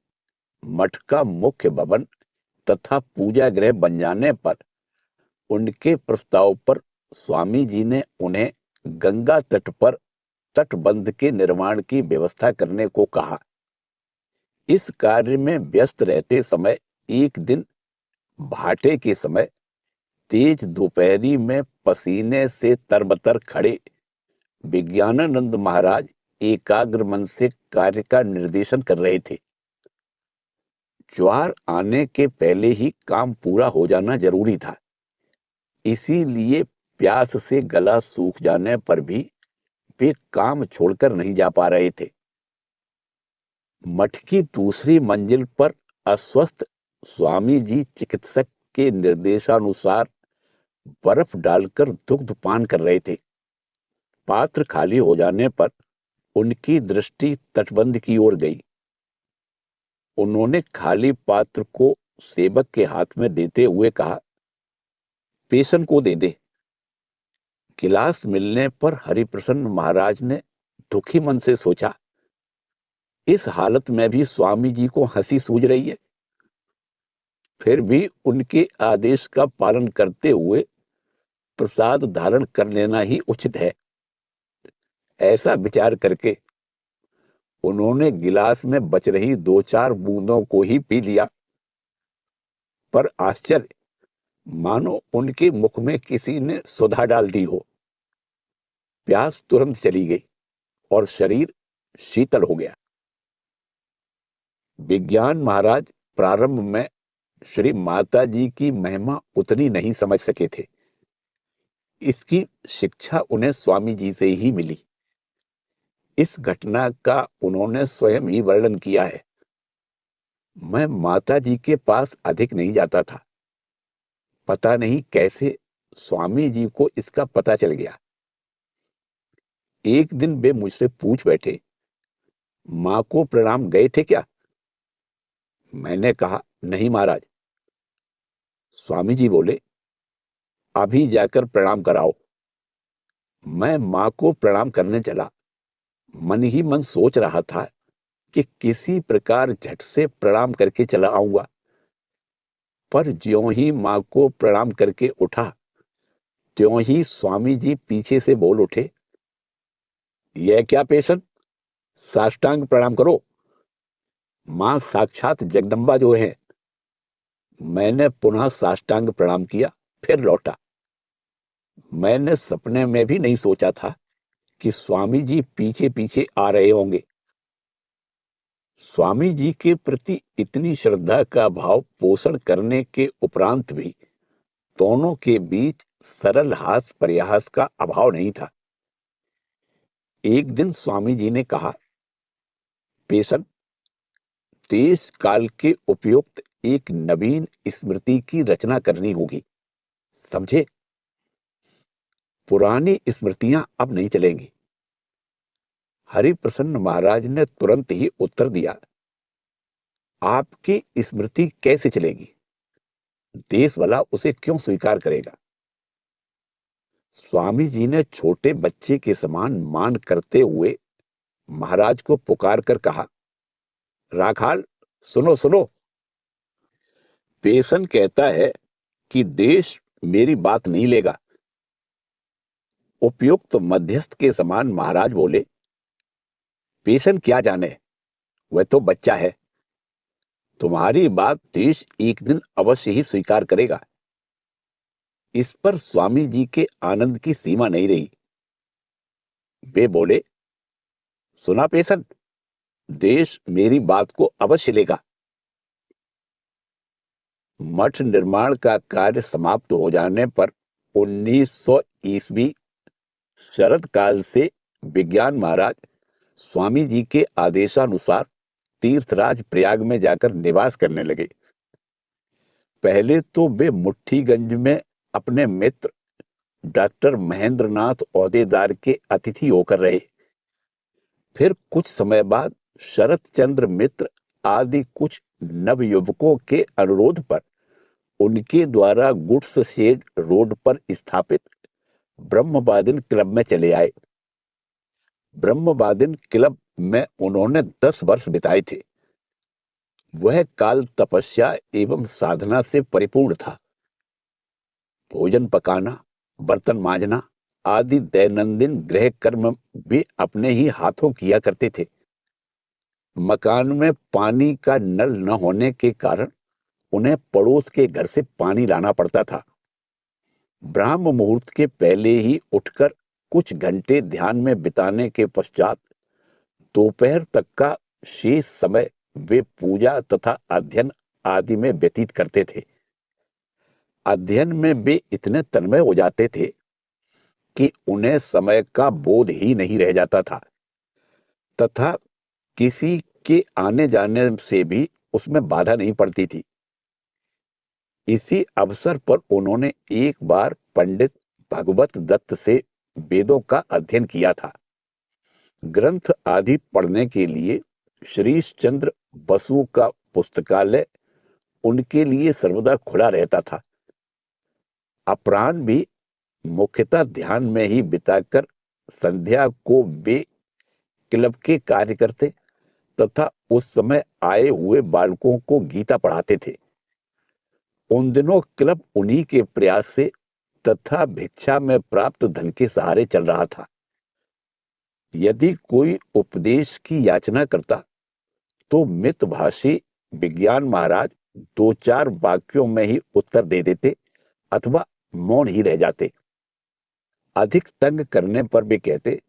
मठ का मुख्य भवन तथा पूजा गृह बन जाने पर उनके प्रस्ताव पर स्वामी जी ने उन्हें गंगा तट पर तटबंध के निर्माण की व्यवस्था करने को कहा। इस कार्य में व्यस्त रहते समय एक दिन भाटे के समय तेज दोपहरी में पसीने से तरबतर खड़े विज्ञानानंद महाराज एकाग्र मन से कार्य का निर्देशन कर रहे थे। ज्वार आने के पहले ही काम पूरा हो जाना जरूरी था, इसीलिए प्यास से गला सूख जाने पर भी वे काम छोड़कर नहीं जा पा रहे थे। मठ की दूसरी मंजिल पर अस्वस्थ स्वामी जी चिकित्सक के निर्देशानुसार बर्फ डालकर दुग्ध पान कर रहे थे। पात्र खाली हो जाने पर उनकी दृष्टि तटबंध की ओर गई। उन्होंने खाली पात्र को सेवक के हाथ में देते हुए कहा, पेशन को दे दे। गिलास मिलने पर हरिप्रसन्न महाराज ने दुखी मन से सोचा, इस हालत में भी स्वामी जी को हंसी सूझ रही है, फिर भी उनके आदेश का पालन करते हुए प्रसाद धारण कर लेना ही उचित है। ऐसा विचार करके उन्होंने गिलास में बच रही 2-4 बूंदों को ही पी लिया। पर आश्चर्य, मानो उनके मुख में किसी ने सुधा डाल दी हो। प्यास तुरंत चली गई और शरीर शीतल हो गया। विज्ञान महाराज प्रारंभ में श्री माता जी की महिमा उतनी नहीं समझ सके थे। इसकी शिक्षा उन्हें स्वामी जी से ही मिली। इस घटना का उन्होंने स्वयं ही वर्णन किया है। मैं माता जी के पास अधिक नहीं जाता था। पता नहीं कैसे स्वामी जी को इसका पता चल गया। एक दिन वे मुझसे पूछ बैठे, मां को प्रणाम गए थे क्या? मैंने कहा, नहीं महाराज। स्वामी जी बोले, अभी जाकर प्रणाम कराओ। मैं मां को प्रणाम करने चला। मन ही मन सोच रहा था कि किसी प्रकार झट से प्रणाम करके चला आऊंगा। पर ज्यों ही मां को प्रणाम करके उठा, त्यों ही स्वामी जी पीछे से बोल उठे, यह क्या पेशन, साष्टांग प्रणाम करो। मां साक्षात जगदम्बा जो है। मैंने पुनः साष्टांग प्रणाम किया, फिर लौटा। मैंने सपने में भी नहीं सोचा था कि स्वामी जी पीछे पीछे आ रहे होंगे। स्वामी जी के प्रति इतनी श्रद्धा का भाव पोषण करने के उपरांत भी दोनों के बीच सरल हास परिहास का अभाव नहीं था। एक दिन स्वामी जी ने कहा, पेशन, देश काल के उपयुक्त एक नवीन स्मृति की रचना करनी होगी, समझे? पुरानी स्मृतियां अब नहीं चलेंगी। हरिप्रसन्न महाराज ने तुरंत ही उत्तर दिया, आपकी स्मृति कैसे चलेगी? देश वाला उसे क्यों स्वीकार करेगा? स्वामी जी ने छोटे बच्चे के समान मान करते हुए महाराज को पुकार कर कहा, राखाल, सुनो सुनो। पेशन कहता है कि देश मेरी बात नहीं लेगा। उपयुक्त मध्यस्थ के समान महाराज बोले, पेशन क्या जाने, वह तो बच्चा है। तुम्हारी बात देश एक दिन अवश्य ही स्वीकार करेगा। इस पर स्वामी जी के आनंद की सीमा नहीं रही। वे बोले, सुना पेशन, देश मेरी बात को अवश्य लेगा। मठ निर्माण का कार्य समाप्त हो जाने पर 1900 ईस्वी शरद काल से विज्ञान महाराज स्वामी जी के आदेशानुसार तीर्थराज प्रयाग में जाकर निवास करने लगे। पहले तो वे मुट्ठीगंज में अपने मित्र डॉक्टर महेंद्रनाथ औदेदार के अतिथि होकर रहे। फिर कुछ समय बाद शरत चंद्र मित्र आदि कुछ नवयुवकों के अनुरोध पर उनके द्वारा गुड्स शेड रोड पर स्थापित ब्रह्मवादिन क्लब में चले आए। ब्रह्मवादिन क्लब में उन्होंने 10 वर्ष बिताए थे। वह काल तपस्या एवं साधना से परिपूर्ण था। भोजन पकाना, बर्तन मांजना आदि दैनंदिन गृह कर्म भी अपने ही हाथों किया करते थे। मकान में पानी का नल न होने के कारण उन्हें पड़ोस के घर से पानी लाना पड़ता था। ब्राह्म मुहूर्त के पहले ही उठकर कुछ घंटे ध्यान में बिताने के पश्चात दोपहर तक का शेष समय वे पूजा तथा अध्ययन आदि में व्यतीत करते थे। अध्ययन में वे इतने तन्मय हो जाते थे कि उन्हें समय का बोध ही नहीं रह जाता था तथा किसी के आने जाने से भी उसमें बाधा नहीं पड़ती थी। इसी अवसर पर उन्होंने एक बार पंडित भगवत दत्त से वेदों का अध्ययन किया था। ग्रंथ आदि पढ़ने के लिए श्रीश चंद्र बसु का पुस्तकालय उनके लिए सर्वदा खुला रहता था। अपराह्न भी मुख्यतः ध्यान में ही बिताकर संध्या को वे क्लब के कार्य करते तथा उस समय आए हुए बालकों को गीता पढ़ाते थे। उन दिनों क्लब उन्हीं के प्रयास से तथा भिक्षा में प्राप्त धन के सहारे चल रहा था। यदि कोई उपदेश की याचना करता तो मितभाषी विज्ञान महाराज 2-4 वाक्यों में ही उत्तर दे देते अथवा मौन ही रह जाते। अधिक तंग करने पर भी कहते,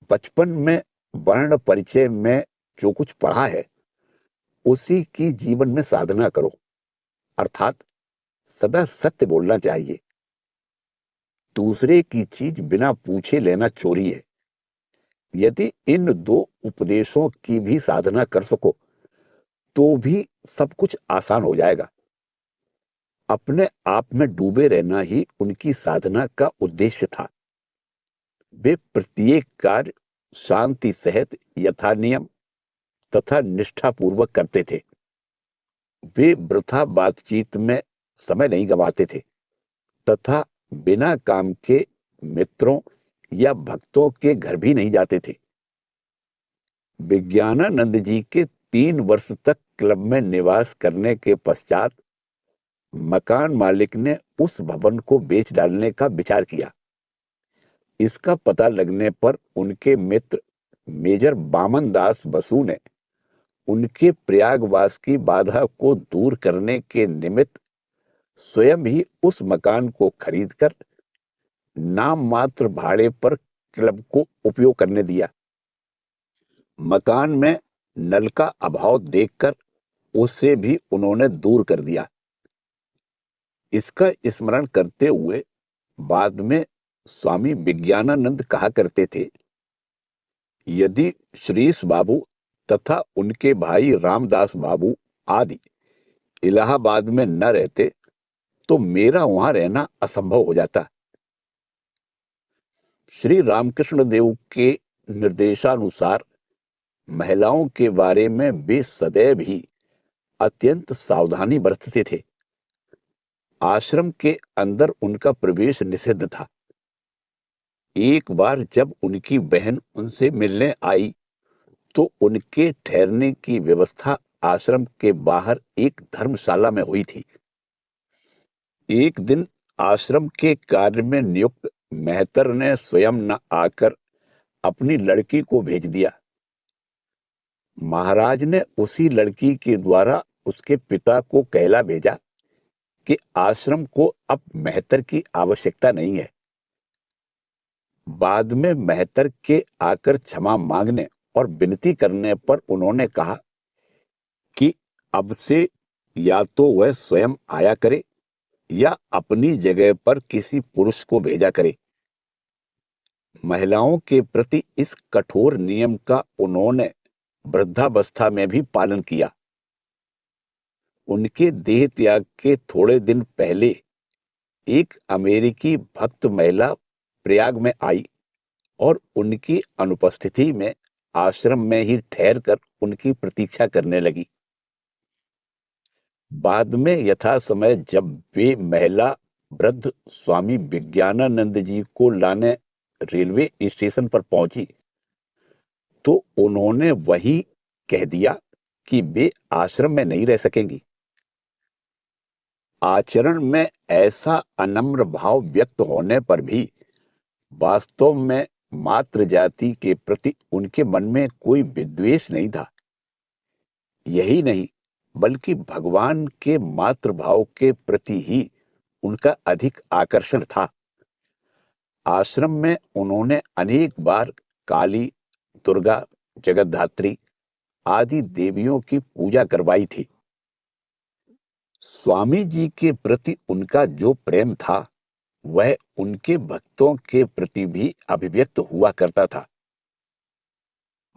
बचपन में वर्ण परिचय में जो कुछ पढ़ा है उसी की जीवन में साधना करो, अर्थात सदा सत्य बोलना चाहिए। दूसरे की चीज बिना पूछे लेना चोरी है। यदि इन 2 उपदेशों की भी साधना कर सको तो भी सब कुछ आसान हो जाएगा। अपने आप में डूबे रहना ही उनकी साधना का उद्देश्य था। वे प्रत्येक कार्य शांति सहित यथानियम तथा निष्ठापूर्वक करते थे। वे वृथा बातचीत में समय नहीं गंवाते थे तथा बिना काम के मित्रों या भक्तों के घर भी नहीं जाते थे। विज्ञानानंद जी के 3 वर्ष तक क्लब में निवास करने के पश्चात मकान मालिक ने उस भवन को बेच डालने का विचार किया। इसका पता लगने पर उनके मित्र मेजर बामन दास बसु ने उनके प्रयागवास की बाधा को दूर करने के निमित्त स्वयं ही उस मकान को खरीदकर नाम मात्र भाड़े पर क्लब को उपयोग करने दिया। मकान में नल का अभाव देखकर उसे भी उन्होंने दूर कर दिया। इसका स्मरण करते हुए बाद में स्वामी विज्ञानानंद कहा करते थे, यदि श्रीश बाबू तथा उनके भाई रामदास बाबू आदि इलाहाबाद में न रहते तो मेरा वहां रहना असंभव हो जाता। श्री रामकृष्ण देव के निर्देशानुसार महिलाओं के बारे में वे सदैव ही अत्यंत सावधानी बरतते थे। आश्रम के अंदर उनका प्रवेश निषिद्ध था। एक बार जब उनकी बहन उनसे मिलने आई तो उनके ठहरने की व्यवस्था आश्रम के बाहर एक धर्मशाला में हुई थी। एक दिन आश्रम के कार्य में नियुक्त मेहतर ने स्वयं न आकर अपनी लड़की को भेज दिया। महाराज ने उसी लड़की के द्वारा उसके पिता को कहला भेजा कि आश्रम को अब मेहतर की आवश्यकता नहीं है। बाद में मेहतर के आकर क्षमा मांगने और विनती करने पर उन्होंने कहा कि अब से या तो वह स्वयं आया करे या अपनी जगह पर किसी पुरुष को भेजा करे। महिलाओं के प्रति इस कठोर नियम का उन्होंने वृद्धावस्था में भी पालन किया। उनके देह त्याग के थोड़े दिन पहले एक अमेरिकी भक्त महिला प्रयाग में आई और उनकी अनुपस्थिति में आश्रम में ही ठहरकर उनकी प्रतीक्षा करने लगी। बाद में यथा समय जब वे महिला वृद्ध स्वामी विज्ञानानंद जी को लाने रेलवे स्टेशन पर पहुंची तो उन्होंने वही कह दिया कि वे आश्रम में नहीं रह सकेंगी। आचरण में ऐसा अनम्र भाव व्यक्त होने पर भी वास्तव में मातृ जाति के प्रति उनके मन में कोई विद्वेष नहीं था। यही नहीं, बल्कि भगवान के मातृभाव के प्रति ही उनका अधिक आकर्षण था। आश्रम में उन्होंने अनेक बार काली, दुर्गा, जगतधात्री आदि देवियों की पूजा करवाई थी। स्वामी जी के प्रति उनका जो प्रेम था, वह उनके भक्तों के प्रति भी अभिव्यक्त हुआ करता था।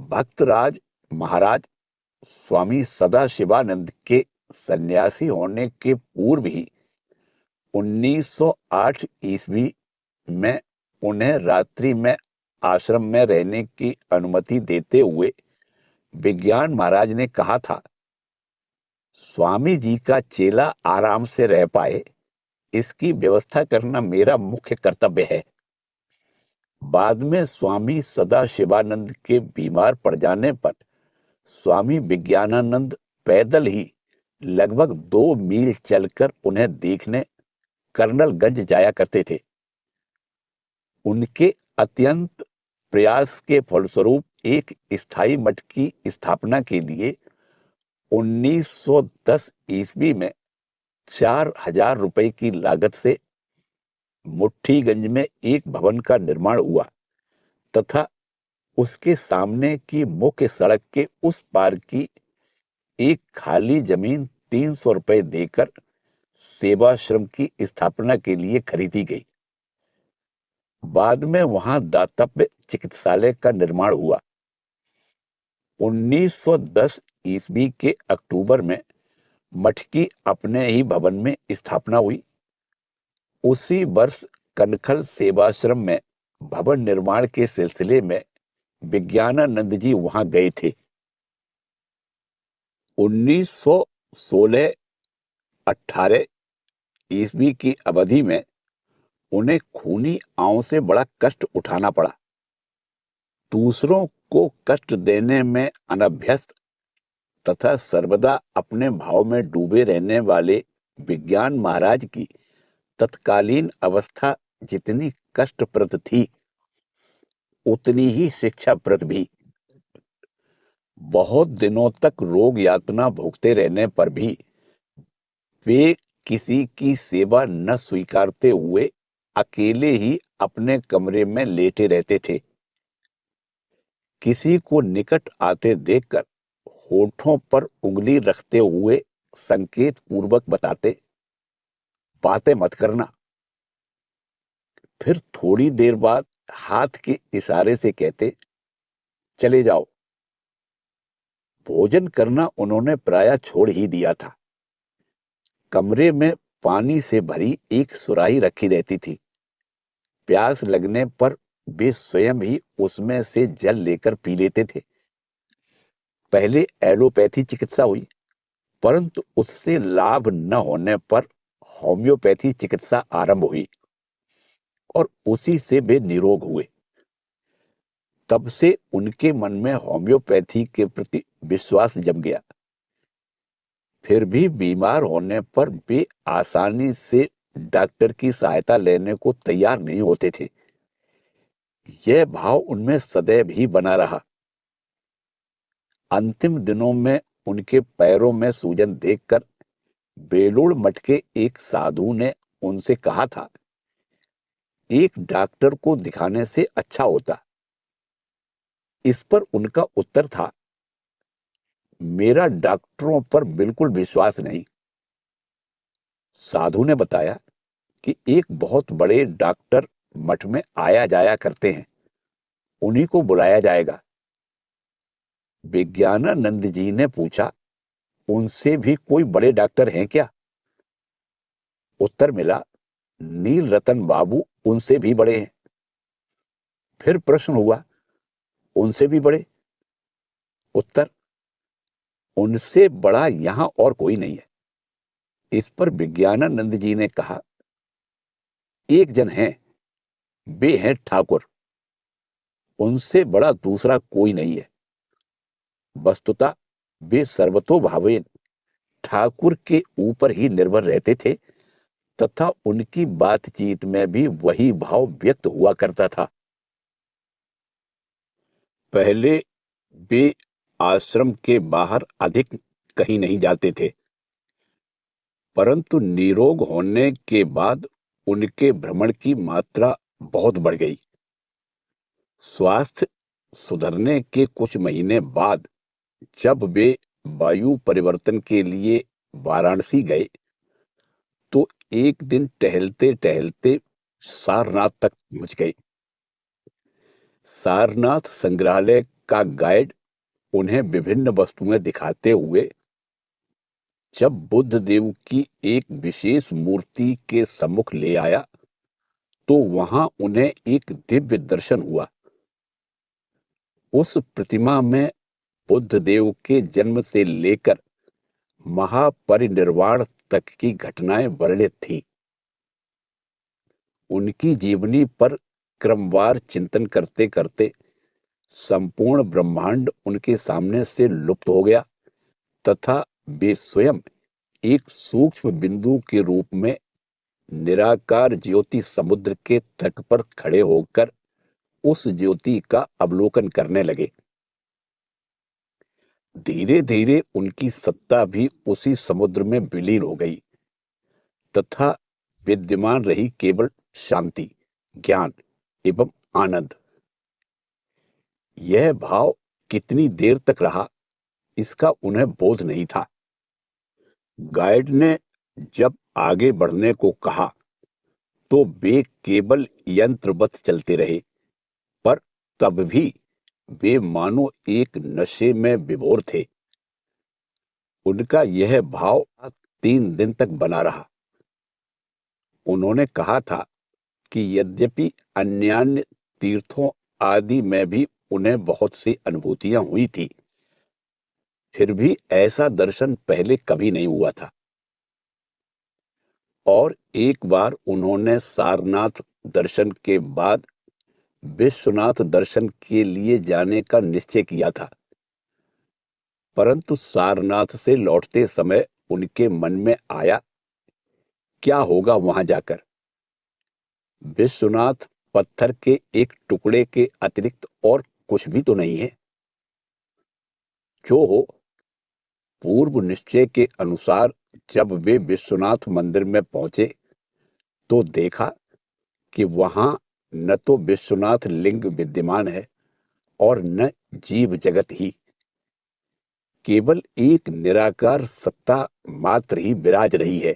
भक्तराज महाराज स्वामी सदाशिवानंद के सन्यासी होने के पूर्व ही 1908 ईस्वी में उन्हें रात्रि में आश्रम में रहने की अनुमति देते हुए विज्ञान महाराज ने कहा था, स्वामी जी का चेला आराम से रह पाए, इसकी व्यवस्था करना मेरा मुख्य कर्तव्य है। बाद में स्वामी सदाशिवानंद के बीमार पड़ जाने पर स्वामी विज्ञानानंद पैदल ही लगभग 2 मील चलकर उन्हें देखने कर्नलगंज जाया करते थे। उनके अत्यंत प्रयास के फलस्वरूप एक स्थायी मठ की स्थापना के लिए 1910 ईस्वी में 4000 रुपए की लागत से मुट्ठीगंज में एक भवन का निर्माण हुआ तथा उसके सामने की मुख्य सड़क के उस पार की एक खाली जमीन 300 रुपए देकर सेवाश्रम की स्थापना के लिए खरीदी गई। बाद में वहां दातव्य चिकित्सालय का निर्माण हुआ। 1910 ईस्वी के अक्टूबर में मठ की अपने ही भवन में स्थापना हुई। उसी वर्ष कनखल सेवाश्रम में भवन निर्माण के सिलसिले में विज्ञानानंद जी वहां गए थे। 1916-18 ईस्वी की अवधि में उन्हें खूनी आंव से बड़ा कष्ट उठाना पड़ा। दूसरों को कष्ट देने में अनभ्यस्त तथा सर्वदा अपने भाव में डूबे रहने वाले विज्ञान महाराज की तत्कालीन अवस्था जितनी कष्टप्रद थी, उतनी ही शिक्षाप्रद भी। बहुत दिनों तक रोग यातना भोगते रहने पर भी वे किसी की सेवा न स्वीकारते हुए अकेले ही अपने कमरे में लेटे रहते थे। किसी को निकट आते देखकर होठों पर उंगली रखते हुए संकेत पूर्वक बताते, बातें मत करना। फिर थोड़ी देर बाद हाथ के इशारे से कहते, चले जाओ। भोजन करना उन्होंने प्रायः छोड़ ही दिया था। कमरे में पानी से भरी एक सुराही रखी रहती थी। प्यास लगने पर वे स्वयं ही उसमें से जल लेकर पी लेते थे। पहले एलोपैथी चिकित्सा हुई, परंतु उससे लाभ न होने पर होम्योपैथी चिकित्सा आरंभ हुई और उसी से वे निरोग हुए। तब से उनके मन में होम्योपैथी के प्रति विश्वास जम गया। फिर भी बीमार होने पर वे आसानी से डॉक्टर की सहायता लेने को तैयार नहीं होते थे। यह भाव उनमें सदैव ही बना रहा। अंतिम दिनों में उनके पैरों में सूजन देखकर बेलूड़ मठ के एक साधु ने उनसे कहा था, एक डॉक्टर को दिखाने से अच्छा होता। इस पर उनका उत्तर था, मेरा डॉक्टरों पर बिल्कुल विश्वास नहीं। साधु ने बताया कि एक बहुत बड़े डॉक्टर मठ में आया जाया करते हैं, उन्हीं को बुलाया जाएगा। विज्ञानानंद जी ने पूछा, उनसे भी कोई बड़े डॉक्टर हैं क्या? उत्तर मिला, नील रतन बाबू उनसे भी बड़े हैं। फिर प्रश्न हुआ, उनसे भी बड़े? उत्तर, उनसे बड़ा यहां और कोई नहीं है। इस पर विज्ञानानंद जी ने कहा, एक जन हैं, वे हैं ठाकुर, उनसे बड़ा दूसरा कोई नहीं है। वस्तुतः वे सर्वतोभावेन ठाकुर के ऊपर ही निर्भर रहते थे तथा उनकी बातचीत में भी वही भाव व्यक्त हुआ करता था। पहले वे आश्रम के बाहर अधिक कहीं नहीं जाते थे, परंतु निरोग होने के बाद उनके भ्रमण की मात्रा बहुत बढ़ गई। स्वास्थ्य सुधरने के कुछ महीने बाद जब वे वायु परिवर्तन के लिए वाराणसी गए, तो एक दिन टहलते टहलते सारनाथ तक पहुंच गए। सारनाथ संग्रहालय का गाइड उन्हें विभिन्न वस्तुएं दिखाते हुए जब बुद्ध देव की एक विशेष मूर्ति के सम्मुख ले आया, तो वहां उन्हें एक दिव्य दर्शन हुआ। उस प्रतिमा में बुद्ध देव के जन्म से लेकर महापरिनिर्वाण तक की घटनाएं वर्णित थीं। उनकी जीवनी पर क्रमवार चिंतन करते करते संपूर्ण ब्रह्मांड उनके सामने से लुप्त हो गया तथा वे स्वयं एक सूक्ष्म बिंदु के रूप में निराकार ज्योति समुद्र के तट पर खड़े होकर उस ज्योति का अवलोकन करने लगे। धीरे धीरे उनकी सत्ता भी उसी समुद्र में विलीन हो गई तथा विद्यमान रही केवल शांति, ज्ञान एवं आनंद। यह भाव कितनी देर तक रहा, इसका उन्हें बोध नहीं था। गाइड ने जब आगे बढ़ने को कहा, तो वे केवल यंत्रवत चलते रहे, पर तब भी वे मानो एक नशे में विभोर थे। उनका यह भाव 3 दिन तक बना रहा। उन्होंने कहा था कि यद्यपि अन्यान्य तीर्थों आदि में भी उन्हें बहुत सी अनुभूतियां हुई थी, फिर भी ऐसा दर्शन पहले कभी नहीं हुआ था। और एक बार उन्होंने सारनाथ दर्शन के बाद विश्वनाथ दर्शन के लिए जाने का निश्चय किया था, परंतु सारनाथ से लौटते समय उनके मन में आया, क्या होगा वहां जाकर। विश्वनाथ पत्थर के एक टुकड़े के अतिरिक्त और कुछ भी तो नहीं है। जो हो, पूर्व निश्चय के अनुसार जब वे विश्वनाथ मंदिर में पहुंचे, तो देखा कि वहां न तो विश्वनाथ लिंग विद्यमान है और न जीव जगत ही, केवल एक निराकार सत्ता मात्र ही विराज रही है।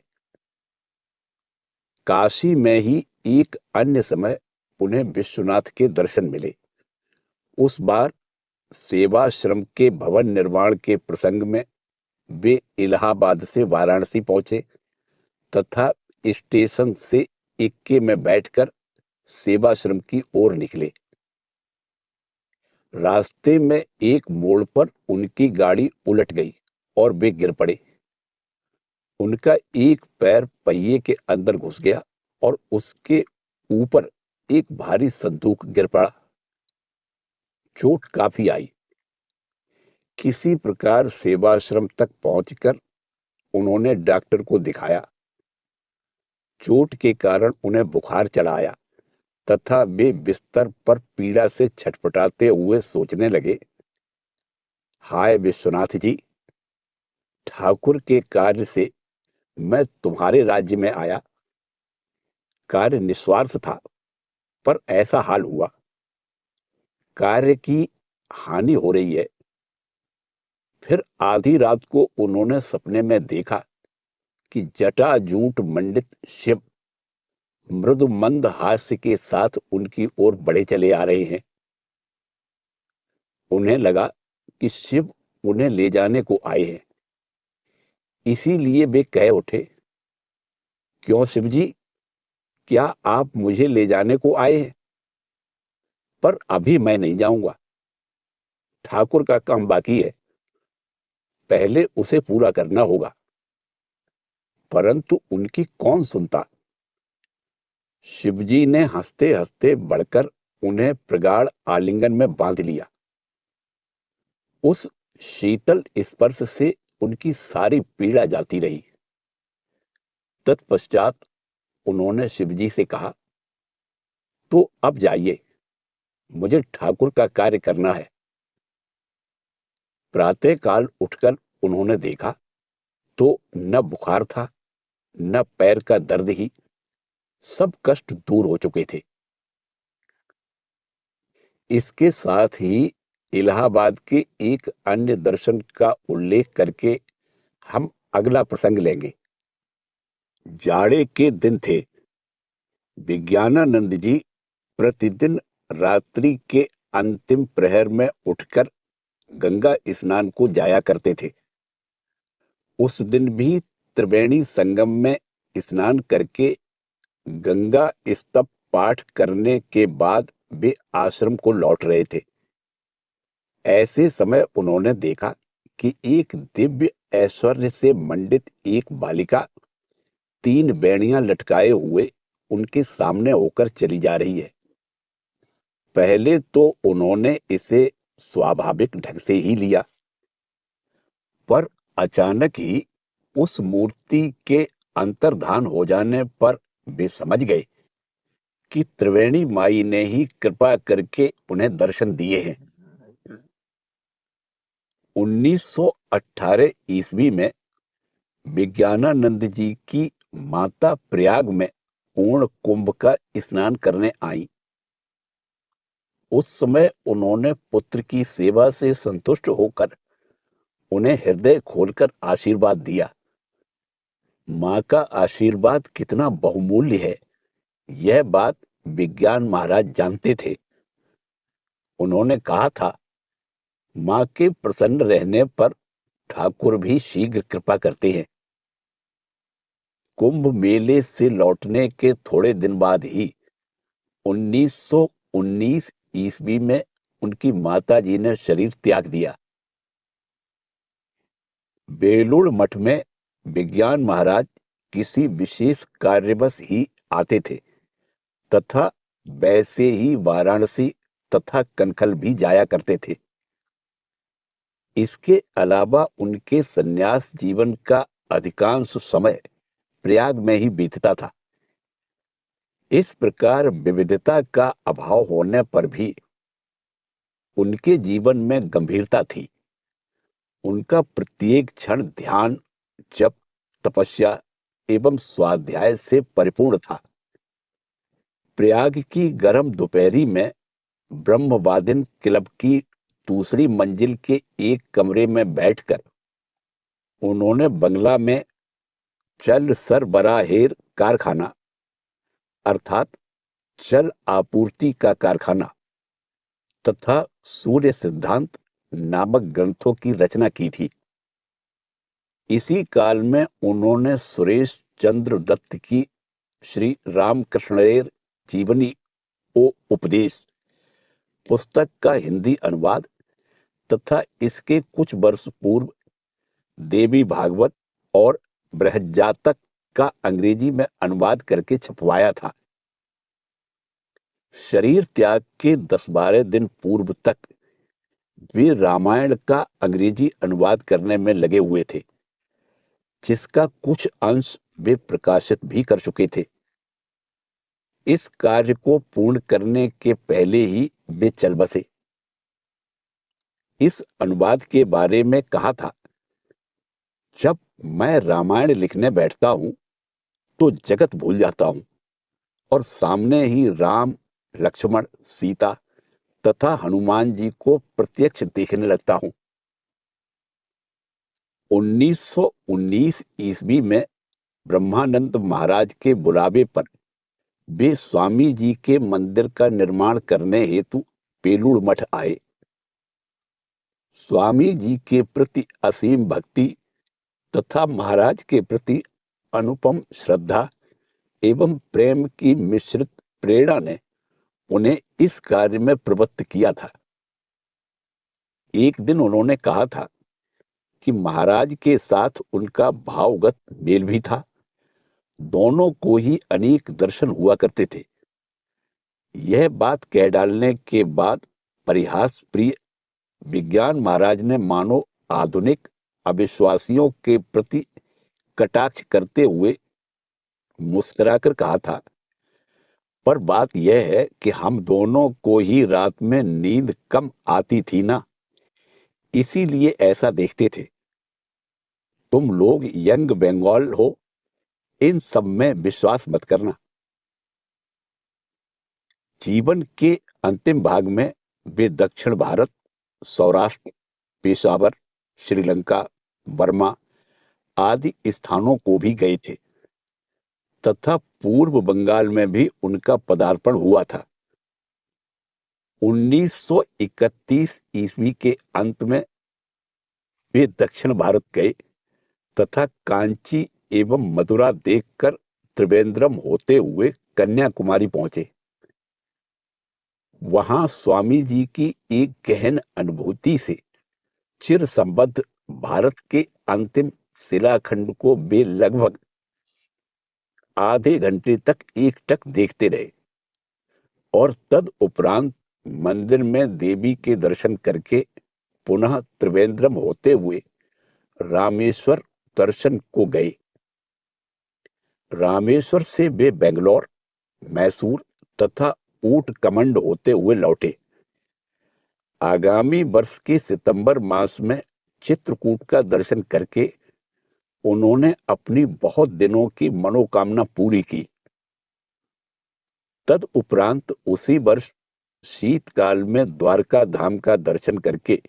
काशी में ही एक अन्य समय उन्हें विश्वनाथ के दर्शन मिले। उस बार सेवाश्रम के भवन निर्माण के प्रसंग में वे इलाहाबाद से वाराणसी पहुंचे तथा स्टेशन से इक्के में बैठकर सेवाश्रम की ओर निकले। रास्ते में एक मोड़ पर उनकी गाड़ी उलट गई और वे गिर पड़े। उनका एक पैर पहिए के अंदर घुस गया और उसके ऊपर एक भारी संदूक गिर पड़ा। चोट काफी आई। किसी प्रकार सेवाश्रम तक पहुंचकर उन्होंने डॉक्टर को दिखाया। चोट के कारण उन्हें बुखार चढ़ा आया तथा वे बिस्तर पर पीड़ा से छटपटाते हुए सोचने लगे, हाय विश्वनाथ जी, ठाकुर के कार्य से मैं तुम्हारे राज्य में आया। कार्य निस्वार्थ था, पर ऐसा हाल हुआ। कार्य की हानि हो रही है। फिर आधी रात को उन्होंने सपने में देखा कि जटाजूट मंडित शिव मृदु मंद हास्य के साथ उनकी ओर बढ़े चले आ रहे हैं। उन्हें लगा कि शिव उन्हें ले जाने को आए हैं। इसीलिए वे कह उठे, क्यों शिव जी, क्या आप मुझे ले जाने को आए हैं? पर अभी मैं नहीं जाऊंगा। ठाकुर का काम बाकी है, पहले उसे पूरा करना होगा। परंतु उनकी कौन सुनता। शिवजी ने हंसते हंसते बढ़कर उन्हें प्रगाढ़ आलिंगन में बांध लिया। उस शीतल स्पर्श से उनकी सारी पीड़ा जाती रही। तत्पश्चात उन्होंने शिवजी से कहा, तो अब जाइए, मुझे ठाकुर का कार्य करना है। प्रातःकाल उठकर उन्होंने देखा तो न बुखार था, न पैर का दर्द ही, सब कष्ट दूर हो चुके थे। इसके साथ ही इलाहाबाद के एक अन्य दर्शन का उल्लेख करके हम अगला प्रसंग लेंगे। जाड़े के दिन थे। विज्ञानानंद जी प्रतिदिन रात्रि के अंतिम प्रहर में उठकर गंगा स्नान को जाया करते थे। उस दिन भी त्रिवेणी संगम में स्नान करके गंगा स्तव पाठ करने के बाद वे आश्रम को लौट रहे थे। ऐसे समय उन्होंने देखा कि एक दिव्य ऐश्वर्य से मंडित एक बालिका 3 बेड़ियां लटकाए हुए उनके सामने होकर चली जा रही है। पहले तो उन्होंने इसे स्वाभाविक ढंग से ही लिया, पर अचानक ही उस मूर्ति के अंतर्धान हो जाने पर वे समझ गए कि त्रिवेणी माई ने ही कृपा करके उन्हें दर्शन दिए हैं। 1918 ईस्वी में विज्ञानानंद जी की माता प्रयाग में पूर्ण कुंभ का स्नान करने आई। उस समय उन्होंने पुत्र की सेवा से संतुष्ट होकर उन्हें हृदय खोलकर आशीर्वाद दिया। मां का आशीर्वाद कितना बहुमूल्य है, यह बात विज्ञान महाराज जानते थे। उन्होंने कहा था, मां के प्रसन्न रहने पर ठाकुर भी शीघ्र कृपा करते हैं। कुंभ मेले से लौटने के थोड़े दिन बाद ही 1919 ईस्वी में उनकी माताजी ने शरीर त्याग दिया। बेलूड़ मठ में विज्ञान महाराज किसी विशेष कार्यवश ही आते थे तथा वैसे ही वाराणसी तथा कनखल भी जाया करते थे। इसके अलावा उनके सन्यास जीवन का अधिकांश समय प्रयाग में ही बीतता था। इस प्रकार विविधता का अभाव होने पर भी उनके जीवन में गंभीरता थी। उनका प्रत्येक क्षण ध्यान, जप, तपस्या एवं स्वाध्याय से परिपूर्ण था। प्रयाग की गर्म दोपहरी में ब्रह्मवादिन क्लब की दूसरी मंजिल के एक कमरे में बैठकर उन्होंने बंगला में चल सरबराहेर कारखाना अर्थात जल आपूर्ति का कारखाना तथा सूर्य सिद्धांत नामक ग्रंथों की रचना की थी। इसी काल में उन्होंने सुरेश चंद्र दत्त की श्री रामकृष्णेर जीवनी ओ उपदेश पुस्तक का हिंदी अनुवाद तथा इसके कुछ वर्ष पूर्व देवी भागवत और बृहज्जातक का अंग्रेजी में अनुवाद करके छपवाया था। शरीर त्याग के 10-12 दिन पूर्व तक वे रामायण का अंग्रेजी अनुवाद करने में लगे हुए थे, जिसका कुछ अंश वे प्रकाशित भी कर चुके थे। इस कार्य को पूर्ण करने के पहले ही वे चल बसे। इस अनुवाद के बारे में कहा था, जब मैं रामायण लिखने बैठता हूं तो जगत भूल जाता हूं और सामने ही राम, लक्ष्मण, सीता तथा हनुमान जी को प्रत्यक्ष देखने लगता हूं। 1919 ईस्वी में ब्रह्मानंद महाराज के बुलावे पर वे स्वामी जी के मंदिर का निर्माण करने हेतु बेलूड़ मठ आए। स्वामी जी के प्रति असीम भक्ति तथा महाराज के प्रति अनुपम श्रद्धा एवं प्रेम की मिश्रित प्रेरणा ने उन्हें इस कार्य में प्रवृत्त किया था। एक दिन उन्होंने कहा था कि महाराज के साथ उनका भावगत मेल भी था। दोनों को ही अनेक दर्शन हुआ करते थे। यह बात कह डालने के बाद परिहास प्रिय विज्ञान महाराज ने मानो आधुनिक अविश्वासियों के प्रति कटाक्ष करते हुए मुस्कुराकर कहा था, पर बात यह है कि हम दोनों को ही रात में नींद कम आती थी ना, इसीलिए ऐसा देखते थे। तुम लोग यंग बंगाल हो, इन सब में विश्वास मत करना। जीवन के अंतिम भाग में वे दक्षिण भारत, सौराष्ट्र, पेशावर, श्रीलंका, बर्मा आदि स्थानों को भी गए थे तथा पूर्व बंगाल में भी उनका पदार्पण हुआ था। 1931 ईस्वी के अंत में वे दक्षिण भारत गए तथा कांची एवं मथुरा देखकर त्रिवेंद्रम होते हुए कन्याकुमारी पहुंचे। वहां स्वामी जी की एक गहन अनुभूति से चिर संबद्ध भारत के अंतिम शिलाखंड को वे लगभग आधे घंटे तक एकटक देखते रहे और तद उपरांत मंदिर में देवी के दर्शन करके पुनः त्रिवेंद्रम होते हुए रामेश्वर दर्शन को गए। रामेश्वर से वे बेंगलोर, मैसूर तथा ऊट कमंड होते हुए लौटे। आगामी वर्ष के सितंबर मास में चित्रकूट का दर्शन करके उन्होंने अपनी बहुत दिनों की मनोकामना पूरी की। तद उपरांत उसी वर्ष शीतकाल में द्वारका धाम का दर्शन करके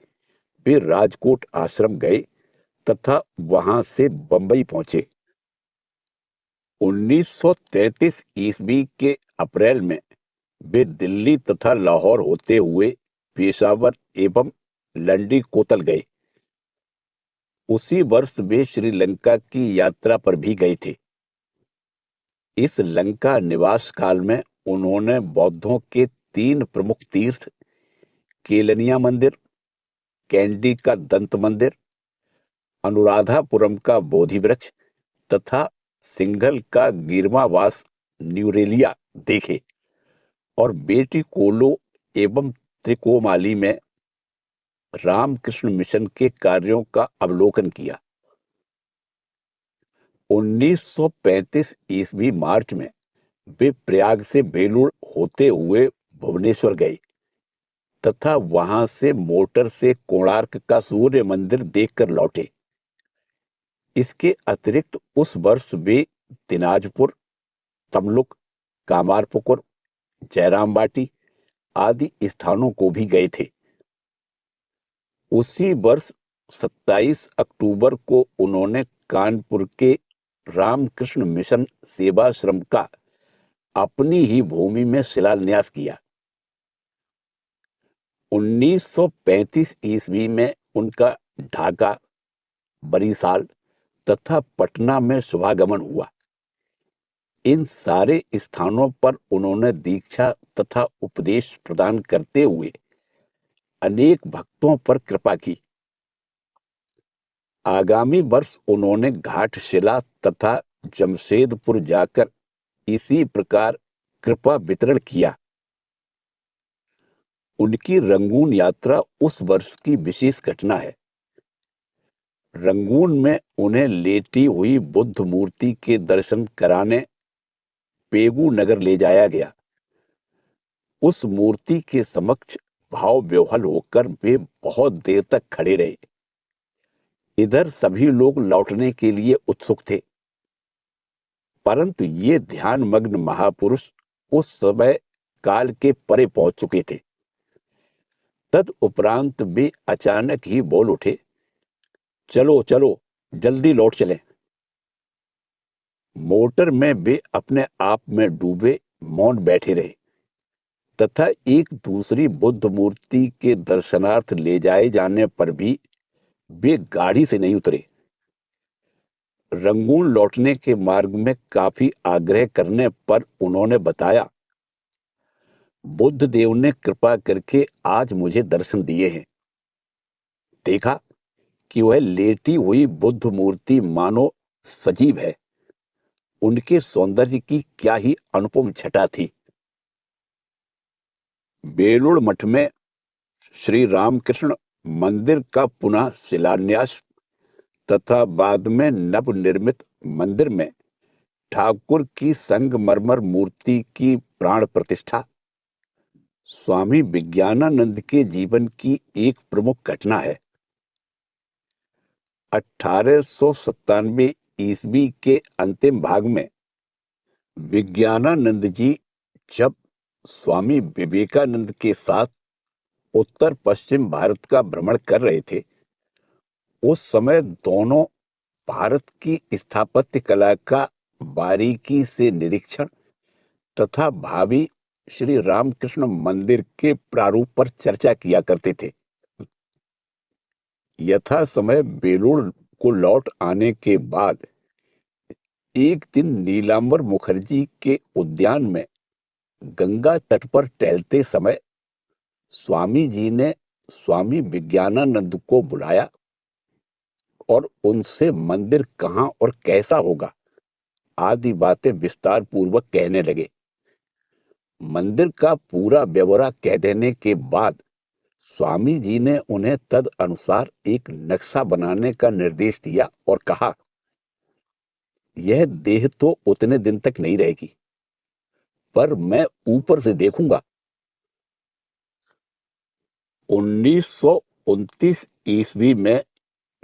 वे राजकोट आश्रम गए तथा वहां से बंबई पहुंचे। 1933 ईस्वी के अप्रैल में वे दिल्ली तथा लाहौर होते हुए पेशावर एवं लंडी कोतल गए। उसी वर्ष वे श्रीलंका की यात्रा पर भी गए थे। इस लंका निवास काल में उन्होंने बौद्धों के 3 प्रमुख तीर्थ केलनिया मंदिर, कैंडी का दंत मंदिर, अनुराधापुरम का बोधि वृक्ष तथा सिंघल का गिरमावास न्यूरेलिया देखे और बेटी कोलो एवं त्रिकोमाली में रामकृष्ण मिशन के कार्यों का अवलोकन किया। 1935 ईस्वी मार्च में वे प्रयाग से बेलूर होते हुए भुवनेश्वर गए तथा वहां से मोटर से कोणार्क का सूर्य मंदिर देखकर लौटे। इसके अतिरिक्त उस वर्ष वे दिनाजपुर, तमलुक, कामारपुकुर, जयराम बाटी आदि स्थानों को भी गए थे। उसी वर्ष 27 अक्टूबर को उन्होंने कानपुर के रामकृष्ण मिशन सेवाश्रम का अपनी ही भूमि में शिलान्यास किया। 1935 ईस्वी में उनका ढाका, बरिशाल तथा पटना में शुभागमन हुआ। इन सारे स्थानों पर उन्होंने दीक्षा तथा उपदेश प्रदान करते हुए अनेक भक्तों पर कृपा की। आगामी वर्ष उन्होंने घाटशिला तथा जमशेदपुर जाकर इसी प्रकार कृपा वितरण किया। उनकी रंगून यात्रा उस वर्ष की विशेष घटना है। रंगून में उन्हें लेटी हुई बुद्ध मूर्ति के दर्शन कराने पेगू नगर ले जाया गया। उस मूर्ति के समक्ष भाव विह्वल होकर वे बहुत देर तक खड़े रहे। इधर सभी लोग लौटने के लिए उत्सुक थे, परंतु ये ध्यान मग्न महापुरुष उस समय काल के परे पहुंच चुके थे। तद उपरांत वे अचानक ही बोल उठे, चलो चलो जल्दी लौट चलें। मोटर में वे अपने आप में डूबे मौन बैठे रहे तथा एक दूसरी बुद्ध मूर्ति के दर्शनार्थ ले जाए जाने पर भी वे गाड़ी से नहीं उतरे। रंगून लौटने के मार्ग में काफी आग्रह करने पर उन्होंने बताया, बुद्ध देव ने कृपा करके आज मुझे दर्शन दिए हैं। देखा कि वह लेटी हुई बुद्ध मूर्ति मानो सजीव है। उनके सौंदर्य की क्या ही अनुपम छटा थी। बेलूड़ मठ में श्री रामकृष्ण मंदिर का पुनः शिलान्यास तथा बाद में नवनिर्मित मंदिर में ठाकुर की संगमरमर मूर्ति की प्राण प्रतिष्ठा स्वामी विज्ञानानंद के जीवन की एक प्रमुख घटना है। 1897 ईस्वी के अंतिम भाग में विज्ञानानंद जी जब स्वामी विवेकानंद के साथ उत्तर पश्चिम भारत का भ्रमण कर रहे थे, उस समय दोनों भारत की स्थापत्य कला का बारीकी से निरीक्षण तथा भावी श्री रामकृष्ण मंदिर के प्रारूप पर चर्चा किया करते थे। यथा समय बेलूर को लौट आने के बाद एक दिन नीलांबर मुखर्जी के उद्यान में गंगा तट पर टहलते समय स्वामी जी ने स्वामी विज्ञानानंद को बुलाया और उनसे मंदिर कहाँ और कैसा होगा आदि बातें विस्तार पूर्वक कहने लगे। मंदिर का पूरा ब्यौरा कह देने के बाद स्वामी जी ने उन्हें तद अनुसार एक नक्शा बनाने का निर्देश दिया और कहा, यह देह तो उतने दिन तक नहीं रहेगी, पर मैं ऊपर से देखूंगा। 1929 ईस्वी में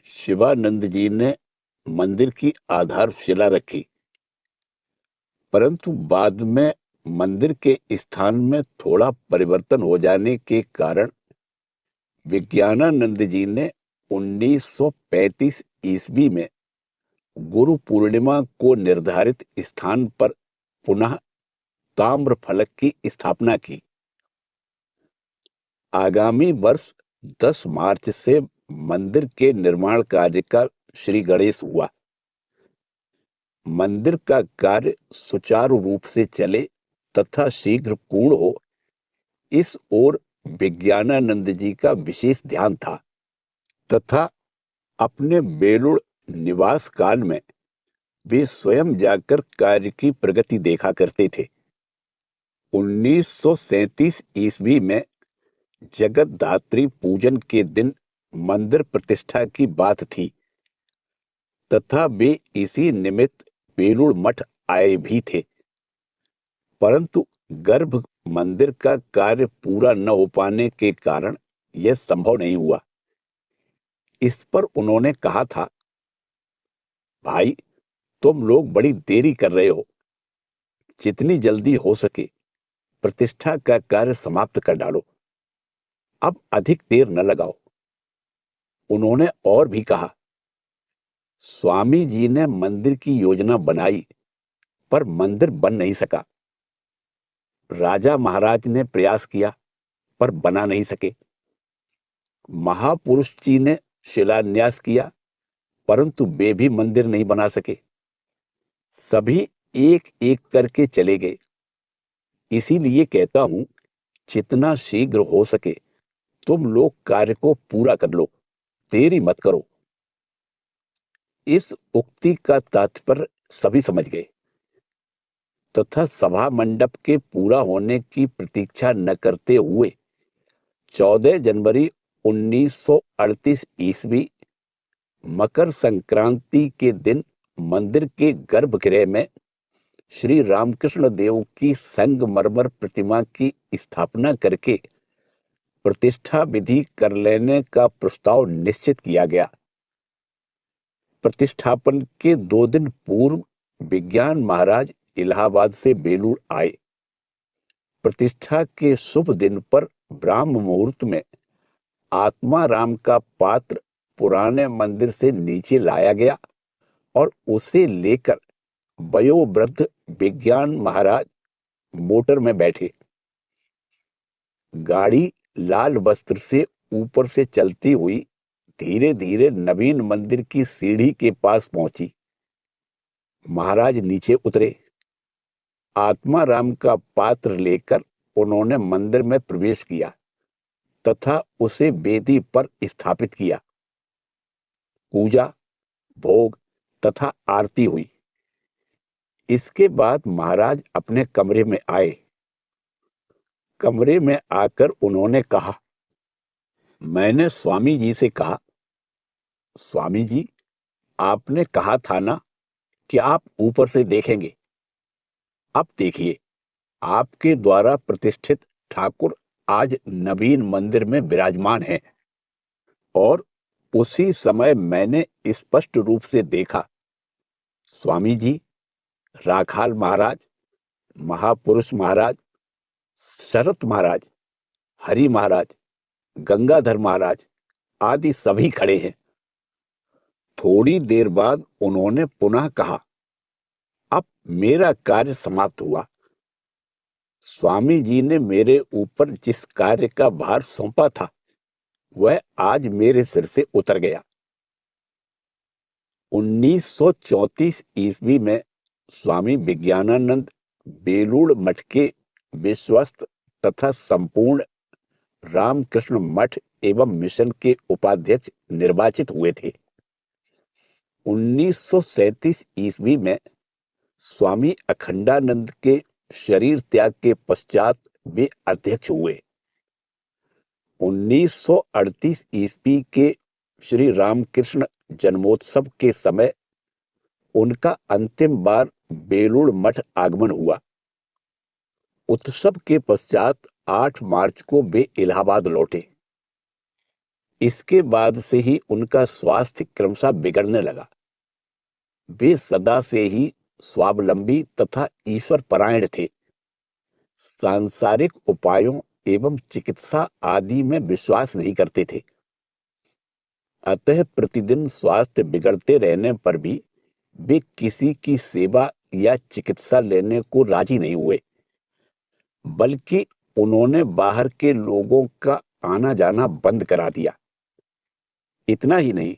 शिवानंद जी ने मंदिर की आधारशिला रखी, परंतु बाद में मंदिर के स्थान में थोड़ा परिवर्तन हो जाने के कारण विज्ञानानंद जी ने 1935 ईस्वी में गुरु पूर्णिमा को निर्धारित स्थान पर पुनः ताम्र फलक की स्थापना की। आगामी वर्ष 10 मार्च से मंदिर के निर्माण कार्य का श्री गणेश हुआ। मंदिर का कार्य सुचारू रूप से चले तथा शीघ्र पूर्ण हो, इस ओर विज्ञानानंद जी का विशेष ध्यान था तथा अपने बेलूर निवास काल में वे स्वयं जाकर कार्य की प्रगति देखा करते थे। 1937 ईस्वी में जगत धात्री पूजन के दिन मंदिर प्रतिष्ठा की बात थी तथा वे इसी निमित्त बेलूर मठ आए भी थे, परंतु गर्भ मंदिर का कार्य पूरा न हो पाने के कारण यह संभव नहीं हुआ। इस पर उन्होंने कहा था, भाई तुम लोग बड़ी देरी कर रहे हो, जितनी जल्दी हो सके प्रतिष्ठा का कार्य समाप्त कर डालो, अब अधिक देर न लगाओ। उन्होंने और भी कहा, स्वामी जी ने मंदिर की योजना बनाई पर मंदिर बन नहीं सका। राजा महाराज ने प्रयास किया पर बना नहीं सके। महापुरुष जी ने शिलान्यास किया परंतु वे भी मंदिर नहीं बना सके। सभी एक एक करके चले गए। इसीलिए कहता हूं, जितना शीघ्र हो सके तुम लोग कार्य को पूरा कर लो, देरी मत करो। इस उक्ति का तात्पर्य सभी समझ गए तथा सभा मंडप के पूरा होने की प्रतीक्षा न करते हुए 14 जनवरी 1938 ईस्वी मकर संक्रांति के दिन मंदिर के गर्भगृह में श्री रामकृष्ण देव की संगमरमर प्रतिमा की स्थापना करके प्रतिष्ठा विधि कर लेने का प्रस्ताव निश्चित किया गया। प्रतिष्ठापन के 2 दिन पूर्व विज्ञान महाराज इलाहाबाद से बेलूर आए। प्रतिष्ठा के शुभ दिन पर ब्राह्म मुहूर्त में आत्माराम का पात्र पुराने मंदिर से नीचे लाया गया और उसे लेकर वयोवृद्ध विज्ञान महाराज मोटर में बैठे। गाड़ी लाल वस्त्र से ऊपर से चलती हुई धीरे धीरे नवीन मंदिर की सीढ़ी के पास पहुंची। महाराज नीचे उतरे। आत्माराम का पात्र लेकर उन्होंने मंदिर में प्रवेश किया तथा उसे वेदी पर स्थापित किया। पूजा, भोग तथा आरती हुई। इसके बाद महाराज अपने कमरे में आए। कमरे में आकर उन्होंने कहा, मैंने स्वामी जी से कहा, स्वामी जी, आपने कहा था ना कि आप ऊपर से देखेंगे। अब देखिए, आपके द्वारा प्रतिष्ठित ठाकुर आज नवीन मंदिर में विराजमान हैं। और उसी समय मैंने स्पष्ट रूप से देखा, स्वामी जी, राखाल महाराज, महापुरुष महाराज, शरत महाराज, हरि महाराज, गंगाधर महाराज आदि सभी खड़े हैं। थोड़ी देर बाद उन्होंने पुनः कहा, अब मेरा कार्य समाप्त हुआ। स्वामी जी ने मेरे ऊपर जिस कार्य का भार सौंपा था वह आज मेरे सिर से उतर गया। 1934 ईस्वी में स्वामी विज्ञानानंद बेलूड़ मठ के विश्वस्त तथा संपूर्ण रामकृष्ण मठ एवं मिशन के उपाध्यक्ष निर्वाचित हुए थे। 1937 ईस्वी में स्वामी अखंडानंद के शरीर त्याग के पश्चात वे अध्यक्ष हुए। 1938 ईस्वी के श्री रामकृष्ण जन्मोत्सव के समय उनका अंतिम बार बेलूड़ मठ आगमन हुआ। उत्सव के पश्चात 8 मार्च को वे इलाहाबाद लौटे। इसके बाद से ही उनका स्वास्थ्य क्रमशः बिगड़ने लगा। वे सदा से ही स्वावलंबी तथा ईश्वर परायण थे। सांसारिक उपायों एवं चिकित्सा आदि में विश्वास नहीं करते थे। अतः प्रतिदिन स्वास्थ्य बिगड़ते रहने पर भी वे किसी की सेवा या चिकित्सा लेने को राजी नहीं हुए, बल्कि उन्होंने बाहर के लोगों का आना जाना बंद करा दिया। इतना ही नहीं,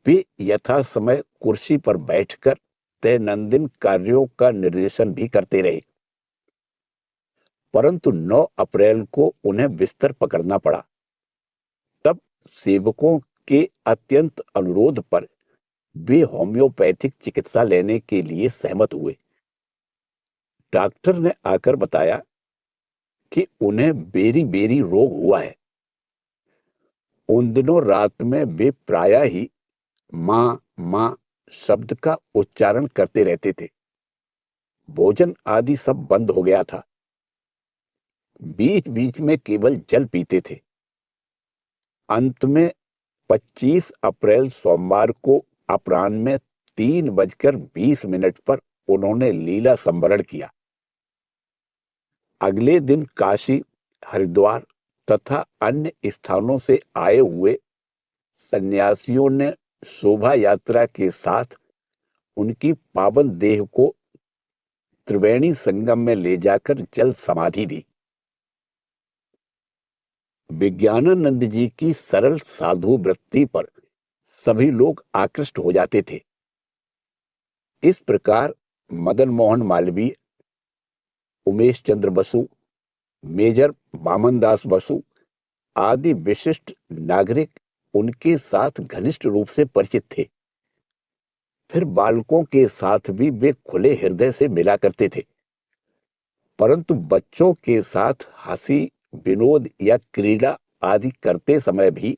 वे यथा समय कुर्सी पर बैठकर दैनंदिन कार्यों का निर्देशन भी करते रहे। परंतु 9 अप्रैल को उन्हें बिस्तर पकड़ना पड़ा। तब सेवकों के अत्यंत अनुरोध पर वे होम्योपैथिक चिकित्सा लेने के लिए सहमत हुए। डॉक्टर ने आकर बताया कि उन्हें बेरी बेरी रोग हुआ है। उन दिनों रात में वे प्रायः ही मां मां शब्द का उच्चारण करते रहते थे। भोजन आदि सब बंद हो गया था। बीच बीच में केवल जल पीते थे। अंत में 25 अप्रैल सोमवार को अपराह्न में 3:20 पर उन्होंने लीला संवरण किया। अगले दिन काशी, हरिद्वार तथा अन्य स्थानों से आए हुए सन्यासियों ने शोभा यात्रा के साथ उनकी पावन देह को त्रिवेणी संगम में ले जाकर जल समाधि दी। विज्ञानानंद जी की सरल साधु वृत्ति पर सभी लोग आकृष्ट हो जाते थे। इस प्रकार मदन मोहन मालवीय, उमेश चंद्र बसु, मेजर वामनदास बसु आदि विशिष्ट नागरिक उनके साथ घनिष्ठ रूप से परिचित थे। फिर बालकों के साथ भी वे खुले हृदय से मिला करते थे। परंतु बच्चों के साथ हंसी, विनोद या क्रीड़ा आदि करते समय भी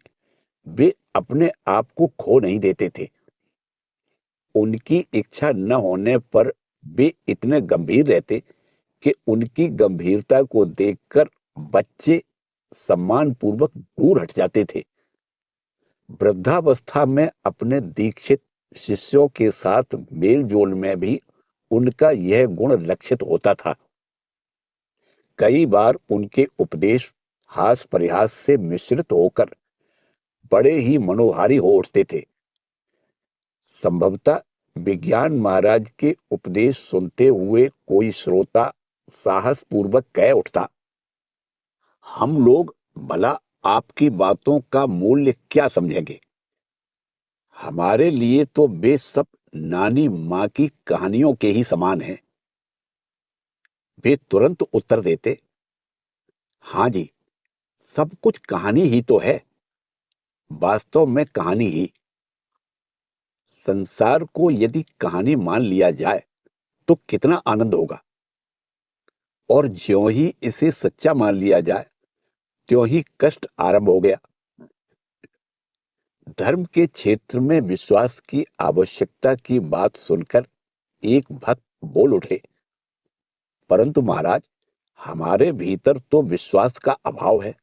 वे अपने आप को खो नहीं देते थे। उनकी इच्छा न होने पर वे इतने गंभीर रहते कि उनकी गंभीरता को देखकर बच्चे सम्मानपूर्वक दूर हट जाते थे। वृद्धावस्था में अपने दीक्षित शिष्यों के साथ मेल जोल में भी उनका यह गुण लक्षित होता था। कई बार उनके उपदेश हास परिहास से मिश्रित होकर बड़े ही मनोहारी हो उठते थे। संभवतः विज्ञान महाराज के उपदेश सुनते हुए कोई श्रोता साहस पूर्वक कह उठता, हम लोग भला आपकी बातों का मूल्य क्या समझेंगे? हमारे लिए तो वे सब नानी मां की कहानियों के ही समान हैं। वे तुरंत उत्तर देते, हाँ जी, सब कुछ कहानी ही तो है, वास्तव में कहानी ही। संसार को यदि कहानी मान लिया जाए तो कितना आनंद होगा, और ज्यों ही इसे सच्चा मान लिया जाए त्यों ही कष्ट आरंभ हो गया। धर्म के क्षेत्र में विश्वास की आवश्यकता की बात सुनकर एक भक्त बोल उठे, परंतु महाराज, हमारे भीतर तो विश्वास का अभाव है।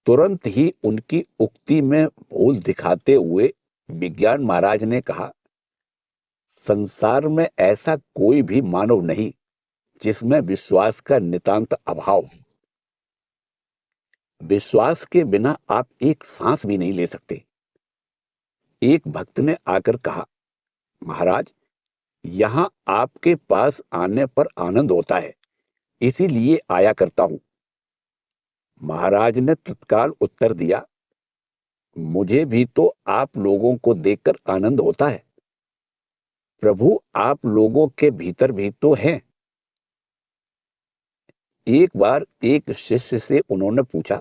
तुरंत ही उनकी उक्ति में भूल दिखाते हुए विज्ञान महाराज ने कहा, संसार में ऐसा कोई भी मानव नहीं जिसमें विश्वास का नितांत अभाव हो। विश्वास के बिना आप एक सांस भी नहीं ले सकते। एक भक्त ने आकर कहा, महाराज, यहां आपके पास आने पर आनंद होता है, इसीलिए आया करता हूं। महाराज ने तत्काल उत्तर दिया, मुझे भी तो आप लोगों को देखकर आनंद होता है। प्रभु आप लोगों के भीतर भी तो हैं। एक बार एक शिष्य से उन्होंने पूछा,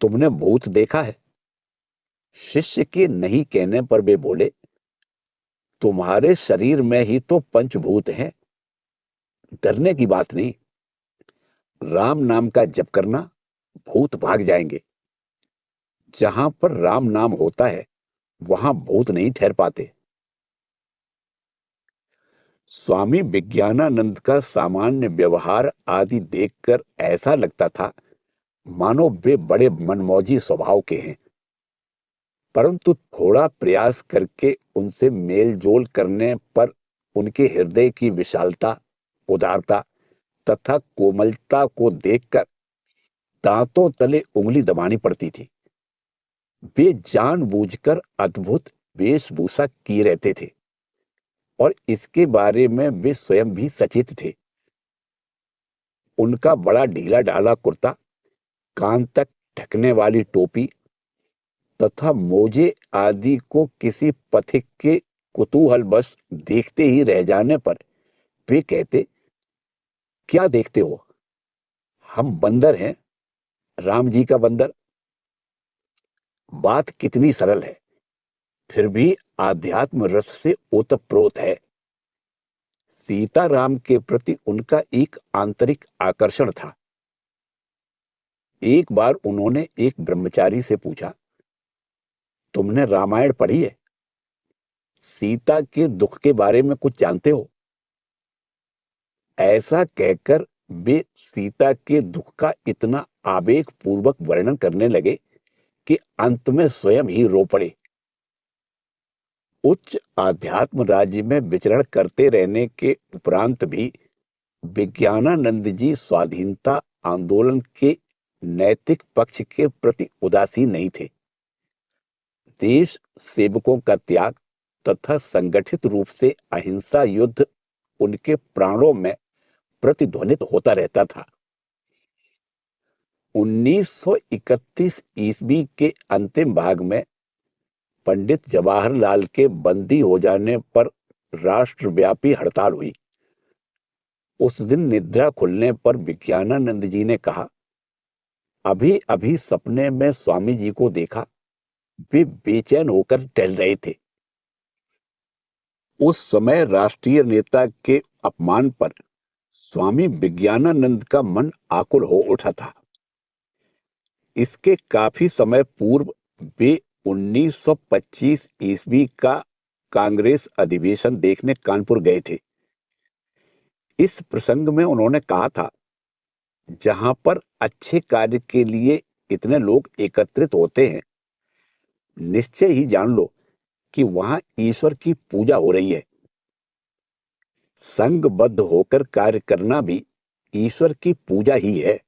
तुमने भूत देखा है? शिष्य के नहीं कहने पर वे बोले, तुम्हारे शरीर में ही तो पंचभूत हैं, डरने की बात नहीं। राम नाम का जप करना, भूत भाग जाएंगे। जहां पर राम नाम होता है वहां भूत नहीं ठहर पाते। स्वामी विज्ञानानंद का सामान्य व्यवहार आदि देखकर ऐसा लगता था मानो वे बड़े मनमौजी स्वभाव के हैं, परंतु थोड़ा प्रयास करके उनसे मेल जोल करने पर उनके हृदय की विशालता, उदारता तथा कोमलता को देखकर दांतों तले उंगली दबानी पड़ती थी। वे जानबूझकर अद्भुत वेशभूषा किए रहते थे और इसके बारे में वे स्वयं भी सचेत थे। उनका बड़ा ढीला ढाला कुर्ता, कान तक ढकने वाली टोपी तथा मोजे आदि को किसी पथिक के कुतूहलवश देखते ही रह जाने पर वे कहते, क्या देखते हो? हम बंदर हैं, राम जी का बंदर। बात कितनी सरल है, फिर भी आध्यात्म रस से ओतप्रोत है। सीता राम के प्रति उनका एक आंतरिक आकर्षण था। एक बार उन्होंने एक ब्रह्मचारी से पूछा, तुमने रामायण पढ़ी है? सीता के दुख के बारे में कुछ जानते हो? ऐसा कहकर वे सीता के दुख का इतना आवेग पूर्वक वर्णन करने लगे कि अंत में स्वयं ही रो पड़े। उच्च आध्यात्म राज्य में विचरण करते रहने के उपरांत भी विज्ञानानंद जी स्वाधीनता आंदोलन के नैतिक पक्ष के प्रति उदासीन नहीं थे। देश सेवकों का त्याग तथा संगठित रूप से अहिंसा युद्ध उनके प्राणों में प्रतिध्वनित होता रहता था। 1931 ईस्वी के अंतिम भाग में पंडित जवाहरलाल के बंदी हो जाने पर राष्ट्रव्यापी हड़ताल हुई। उस दिन निद्रा खुलने पर विज्ञानानंद जी ने कहा, अभी अभी सपने में स्वामी जी को देखा, वे बेचैन होकर टहल रहे थे। उस समय राष्ट्रीय नेता के अपमान पर स्वामी विज्ञानानंद का मन आकुल हो उठा था। इसके काफी समय पूर्व वे 1925 ईस्वी का कांग्रेस अधिवेशन देखने कानपुर गए थे। इस प्रसंग में उन्होंने कहा था, जहां पर अच्छे कार्य के लिए इतने लोग एकत्रित होते हैं, निश्चय ही जान लो कि वहां ईश्वर की पूजा हो रही है। संघबद्ध होकर कार्य करना भी ईश्वर की पूजा ही है।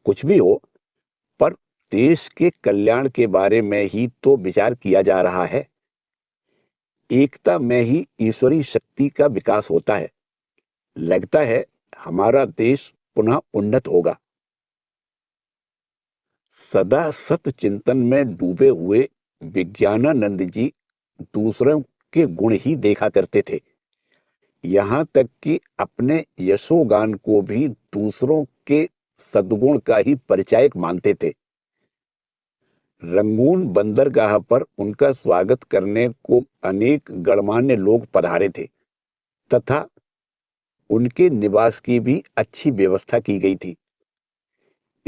कुछ भी हो, पर देश के कल्याण के बारे में ही तो विचार किया जा रहा है। एकता में ही ईश्वरी शक्ति का विकास होता है। लगता है हमारा देश पुनः उन्नत होगा। सदा सत चिंतन में डूबे हुए विज्ञानानंद जी दूसरों के गुण ही देखा करते थे। यहां तक कि अपने यशोगान को भी दूसरों के सद्गुण का ही परिचायक मानते थे। रंगून बंदरगाह पर उनका स्वागत करने को अनेक गणमान्य लोग पधारे थे तथा उनके निवास की भी अच्छी व्यवस्था की गई थी।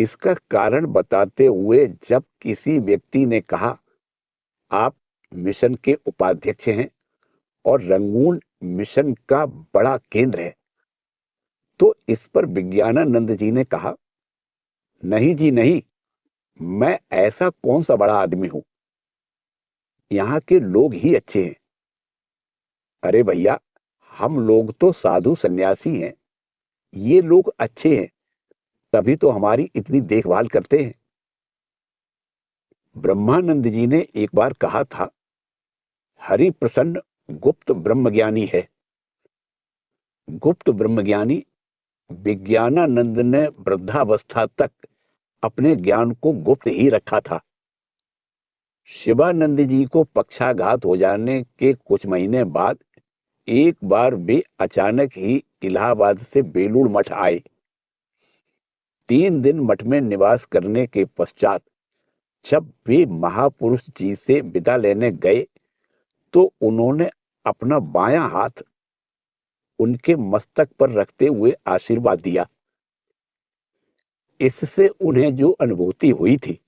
इसका कारण बताते हुए जब किसी व्यक्ति ने कहा, आप मिशन के उपाध्यक्ष हैं और रंगून मिशन का बड़ा केंद्र है, तो इस पर विज्ञानानंद जी ने कहा, नहीं जी नहीं, मैं ऐसा कौन सा बड़ा आदमी हूं, यहाँ के लोग ही अच्छे हैं। अरे भैया, हम लोग तो साधु सन्यासी हैं, ये लोग अच्छे हैं, तभी तो हमारी इतनी देखभाल करते हैं। ब्रह्मानंद जी ने एक बार कहा था, हरि प्रसन्न गुप्त ब्रह्मज्ञानी है। गुप्त ब्रह्मज्ञानी विज्ञानानंद ने वृद्धावस्था तक अपने ज्ञान को गुप्त ही रखा था। शिवानंद जी को पक्षाघात हो जाने के कुछ महीने बाद एक बार वे अचानक ही इलाहाबाद से बेलूर मठ आए। 3 दिन मठ में निवास करने के पश्चात जब वे महापुरुष जी से विदा लेने गए तो उन्होंने अपना बायां हाथ उनके मस्तक पर रखते हुए आशीर्वाद दिया। इससे उन्हें जो अनुभूति हुई थी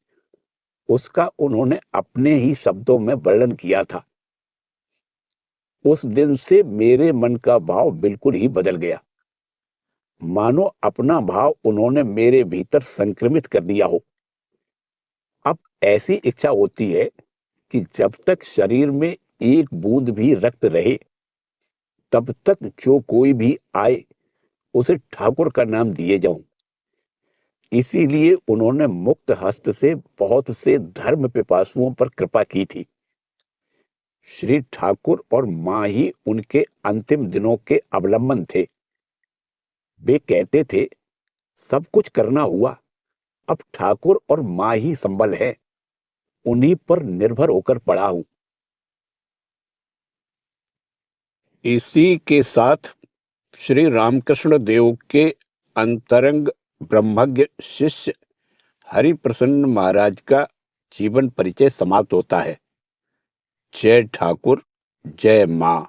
उसका उन्होंने अपने ही शब्दों में वर्णन किया था। उस दिन से मेरे मन का भाव बिल्कुल ही बदल गया, मानो अपना भाव उन्होंने मेरे भीतर संक्रमित कर दिया हो। अब ऐसी इच्छा होती है कि जब तक शरीर में एक बूंद भी रक्त रहे तब तक जो कोई भी आए उसे ठाकुर का नाम दिए जाऊं। इसीलिए उन्होंने मुक्त हस्त से बहुत से धर्म पिपासुओं पर कृपा की थी। श्री ठाकुर और मां ही उनके अंतिम दिनों के अवलंबन थे। वे कहते थे, सब कुछ करना हुआ, अब ठाकुर और मां ही संबल है, उन्हीं पर निर्भर होकर पड़ा हूं। इसी के साथ श्री रामकृष्ण देव के अंतरंग ब्रह्मज्ञ शिष्य हरिप्रसन्न महाराज का जीवन परिचय समाप्त होता है। जय ठाकुर, जय मां।